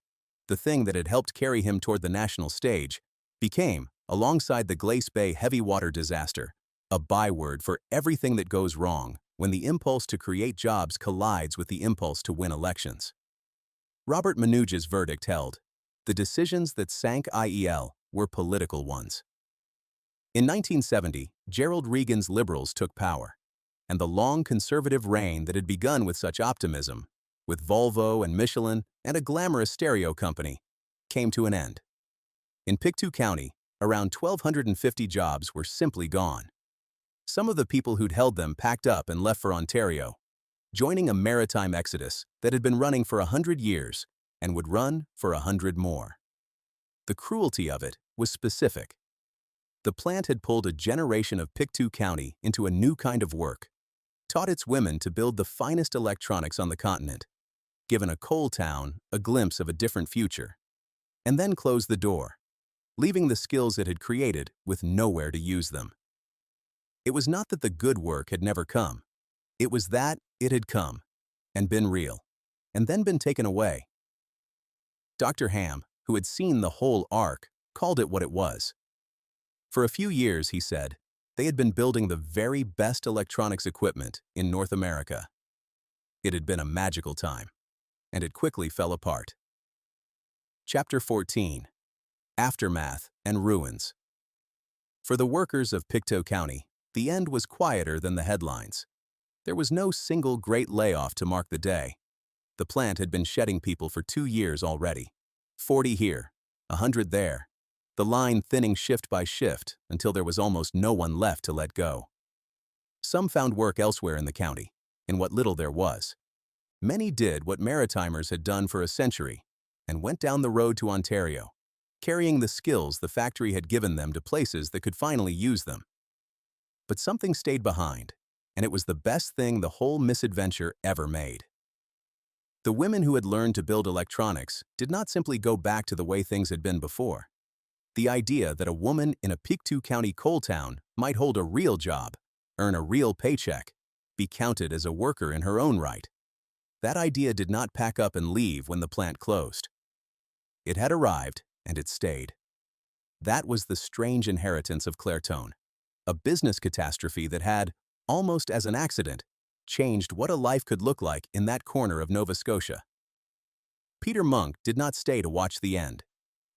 Speaker 1: the thing that had helped carry him toward the national stage, became, alongside the Glace Bay heavy water disaster, a byword for everything that goes wrong when the impulse to create jobs collides with the impulse to win elections. Robert Menuge's verdict held, the decisions that sank IEL were political ones. In 1970, Gerald Reagan's Liberals took power, and the long conservative reign that had begun with such optimism, with Volvo and Michelin and a glamorous stereo company, came to an end. In Pictou County, around 1,250 jobs were simply gone. Some of the people who'd held them packed up and left for Ontario, joining a maritime exodus that had been running for 100 years and would run for 100 more. The cruelty of it was specific. The plant had pulled a generation of Pictou County into a new kind of work, taught its women to build the finest electronics on the continent, given a coal town a glimpse of a different future, and then closed the door, leaving the skills it had created with nowhere to use them. It was not that the good work had never come. It was that it had come, and been real, and then been taken away. Dr. Ham, who had seen the whole arc, called it what it was. For a few years, he said, they had been building the very best electronics equipment in North America. It had been a magical time, and it quickly fell apart. Chapter 14. Aftermath and Ruins. For the workers of Pictou County, the end was quieter than the headlines. There was no single great layoff to mark the day. The plant had been shedding people for 2 years already. 40 here, 100 there. The line thinning shift by shift until there was almost no one left to let go. Some found work elsewhere in the county, in what little there was. Many did what Maritimers had done for a century and went down the road to Ontario, carrying the skills the factory had given them to places that could finally use them. But something stayed behind, and it was the best thing the whole misadventure ever made. The women who had learned to build electronics did not simply go back to the way things had been before. The idea that a woman in a Pictou County coal town might hold a real job, earn a real paycheck, be counted as a worker in her own right. That idea did not pack up and leave when the plant closed. It had arrived, and it stayed. That was the strange inheritance of Clairtone, a business catastrophe that had, almost as an accident, changed what a life could look like in that corner of Nova Scotia. Peter Monk did not stay to watch the end.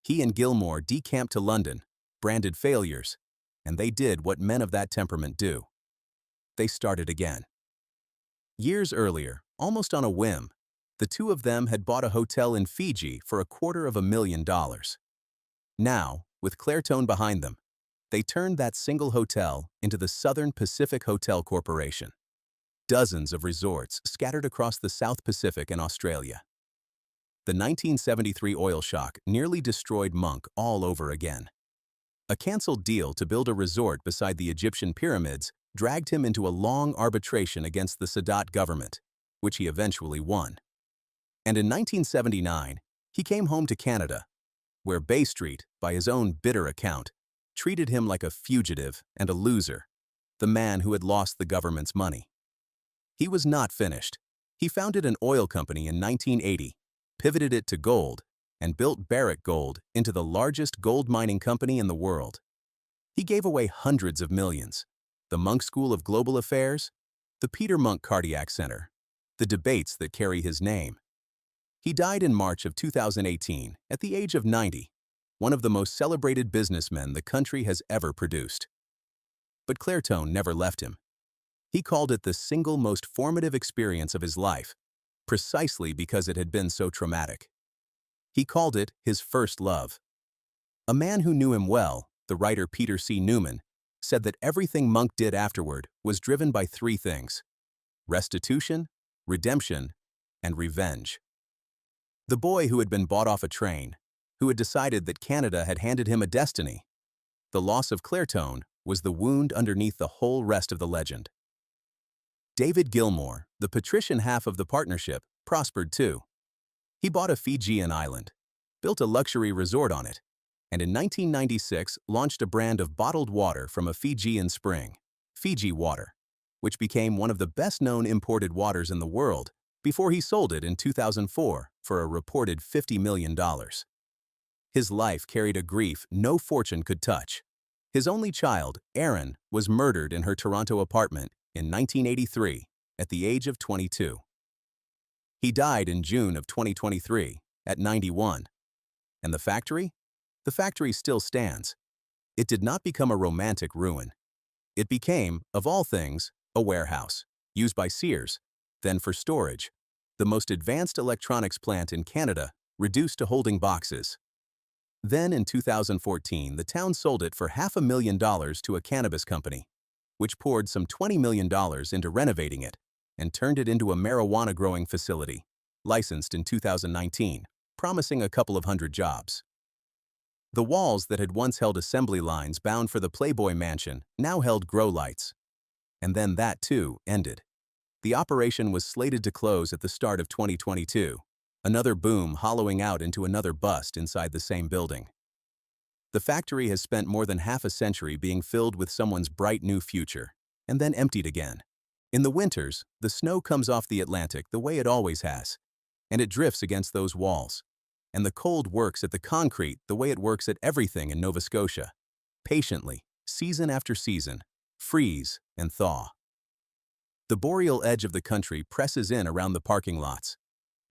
Speaker 1: He and Gilmore decamped to London, branded failures, and they did what men of that temperament do. They started again. Years earlier, almost on a whim, the two of them had bought a hotel in Fiji for $250,000. Now, with Clairtone behind them, they turned that single hotel into the Southern Pacific Hotel Corporation. Dozens of resorts scattered across the South Pacific and Australia. The 1973 oil shock nearly destroyed Monk all over again. A canceled deal to build a resort beside the Egyptian pyramids dragged him into a long arbitration against the Sadat government, which he eventually won. And in 1979, he came home to Canada, where Bay Street, by his own bitter account, treated him like a fugitive and a loser, the man who had lost the government's money. He was not finished. He founded an oil company in 1980, pivoted it to gold, and built Barrick Gold into the largest gold mining company in the world. He gave away hundreds of millions. The Monk School of Global Affairs, the Peter Monk Cardiac Center, the debates that carry his name. He died in March of 2018 at the age of 90, one of the most celebrated businessmen the country has ever produced. But Clairtone never left him. He called it the single most formative experience of his life, precisely because it had been so traumatic. He called it his first love. A man who knew him well, the writer Peter C. Newman, said that everything Monk did afterward was driven by 3 things: restitution, redemption, and revenge. The boy who had been bought off a train, who had decided that Canada had handed him a destiny. The loss of Clairtone was the wound underneath the whole rest of the legend. David Gilmore, the patrician half of the partnership, prospered too. He bought a Fijian island, built a luxury resort on it, and in 1996 launched a brand of bottled water from a Fijian spring, Fiji Water, which became one of the best-known imported waters in the world before he sold it in 2004 for a reported $50 million. His life carried a grief no fortune could touch. His only child, Erin, was murdered in her Toronto apartment in 1983 at the age of 22. He died in June of 2023 at 91. And the factory? The factory still stands. It did not become a romantic ruin. It became, of all things, a warehouse, used by Sears, then for storage, the most advanced electronics plant in Canada, reduced to holding boxes. Then in 2014, the town sold it for $500,000 to a cannabis company, which poured some $20 million into renovating it and turned it into a marijuana growing facility, licensed in 2019, promising a couple of hundred jobs. The walls that had once held assembly lines bound for the Playboy Mansion now held grow lights. And then that, too, ended. The operation was slated to close at the start of 2022, another boom hollowing out into another bust inside the same building. The factory has spent more than half a century being filled with someone's bright new future, and then emptied again. In the winters, the snow comes off the Atlantic the way it always has, and it drifts against those walls. And the cold works at the concrete the way it works at everything in Nova Scotia, patiently, season after season, freeze and thaw. The boreal edge of the country presses in around the parking lots.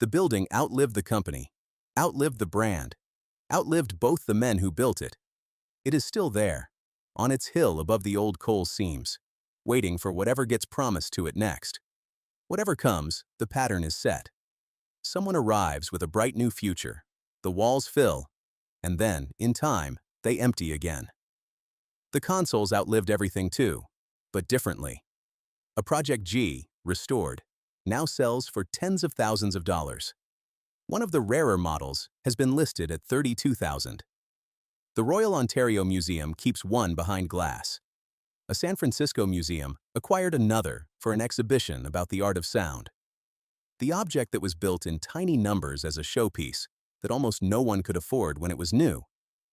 Speaker 1: The building outlived the company, outlived the brand, outlived both the men who built it. It is still there, on its hill above the old coal seams, waiting for whatever gets promised to it next. Whatever comes, the pattern is set. Someone arrives with a bright new future, the walls fill, and then, in time, they empty again. The consoles outlived everything too, but differently. A Project G, restored, now sells for tens of thousands of dollars. One of the rarer models has been listed at $32,000. The Royal Ontario Museum keeps one behind glass. A San Francisco museum acquired another for an exhibition about the art of sound. The object that was built in tiny numbers as a showpiece that almost no one could afford when it was new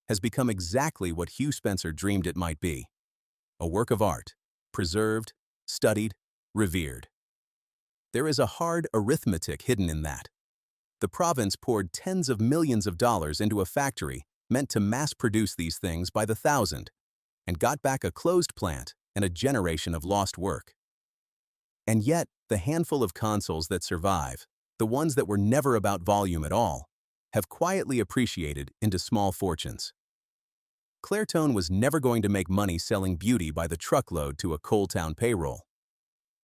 Speaker 1: has become exactly what Hugh Spencer dreamed it might be. A work of art, preserved, studied, revered. There is a hard arithmetic hidden in that. The province poured tens of millions of dollars into a factory meant to mass-produce these things by the thousand, and got back a closed plant and a generation of lost work. And yet, the handful of consoles that survive, the ones that were never about volume at all, have quietly appreciated into small fortunes. Clairtone was never going to make money selling beauty by the truckload to a coal town payroll.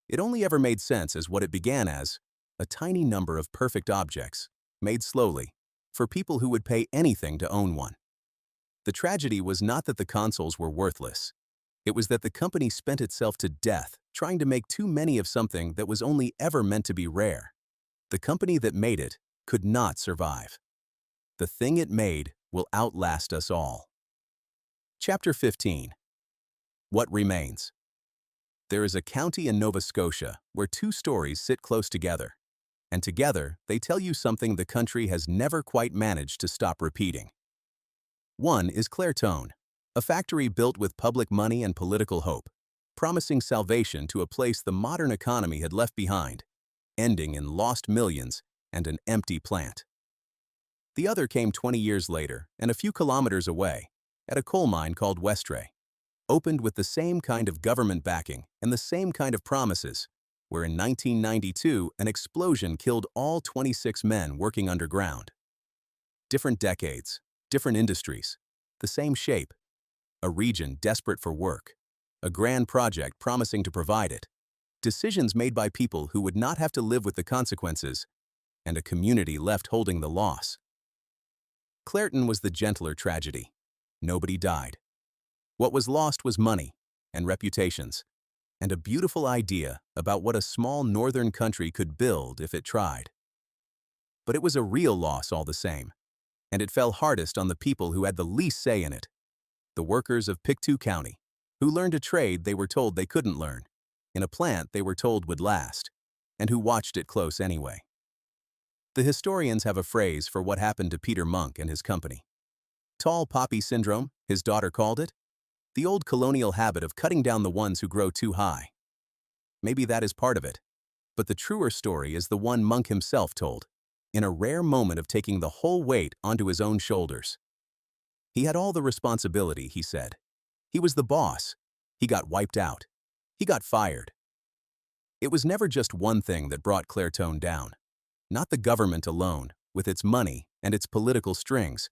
Speaker 1: It only ever made sense as what it began as, a tiny number of perfect objects, made slowly, for people who would pay anything to own one. The tragedy was not that the consoles were worthless. It was that the company spent itself to death trying to make too many of something that was only ever meant to be rare. The company that made it could not survive. The thing it made will outlast us all. Chapter 15. What remains? There is a county in Nova Scotia where two stories sit close together, and together they tell you something the country has never quite managed to stop repeating. One is Clairtone, a factory built with public money and political hope, promising salvation to a place the modern economy had left behind, ending in lost millions and an empty plant. The other came 20 years later and a few kilometers away, at a coal mine called Westray, opened with the same kind of government backing and the same kind of promises, where in 1992 an explosion killed all 26 men working underground. Different decades, different industries, the same shape, a region desperate for work, a grand project promising to provide it, decisions made by people who would not have to live with the consequences, and a community left holding the loss. Clairton was the gentler tragedy. Nobody died. What was lost was money and reputations, and a beautiful idea about what a small northern country could build if it tried. But it was a real loss all the same, and it fell hardest on the people who had the least say in it, the workers of Pictou County, who learned a trade they were told they couldn't learn, in a plant they were told would last, and who watched it close anyway. The historians have a phrase for what happened to Peter Monk and his company. Tall poppy syndrome, his daughter called it, the old colonial habit of cutting down the ones who grow too high. Maybe that is part of it, but the truer story is the one Monk himself told, in a rare moment of taking the whole weight onto his own shoulders. He had all the responsibility, he said. He was the boss. He got wiped out. He got fired. It was never just one thing that brought Clairtone down. Not the government alone, with its money and its political strings.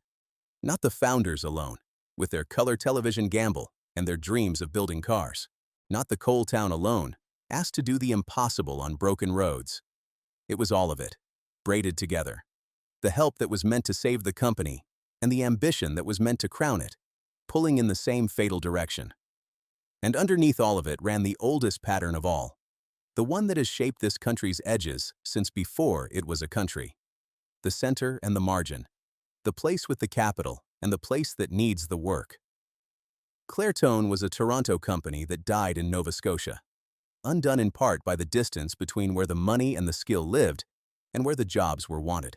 Speaker 1: Not the founders alone, with their color television gamble and their dreams of building cars. Not the coal town alone, asked to do the impossible on broken roads. It was all of it, braided together. The help that was meant to save the company, and the ambition that was meant to crown it, pulling in the same fatal direction. And underneath all of it ran the oldest pattern of all, the one that has shaped this country's edges since before it was a country. The center and the margin, the place with the capital and the place that needs the work. Clairtone was a Toronto company that died in Nova Scotia, undone in part by the distance between where the money and the skill lived and where the jobs were wanted.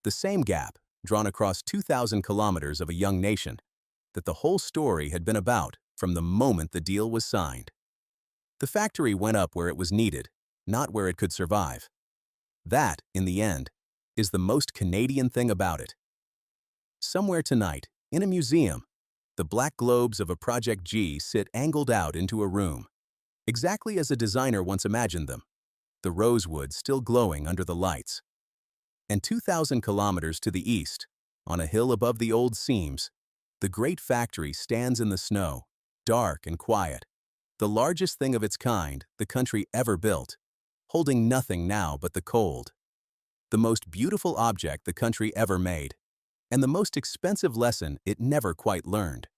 Speaker 1: The same gap, drawn across 2,000 kilometers of a young nation, that the whole story had been about from the moment the deal was signed. The factory went up where it was needed, not where it could survive. That, in the end, is the most Canadian thing about it. Somewhere tonight, in a museum, the black globes of a Project G sit angled out into a room, exactly as a designer once imagined them, the rosewood still glowing under the lights. And 2,000 kilometers to the east, on a hill above the old seams, the great factory stands in the snow, dark and quiet, the largest thing of its kind the country ever built, holding nothing now but the cold. The most beautiful object the country ever made, and the most expensive lesson it never quite learned.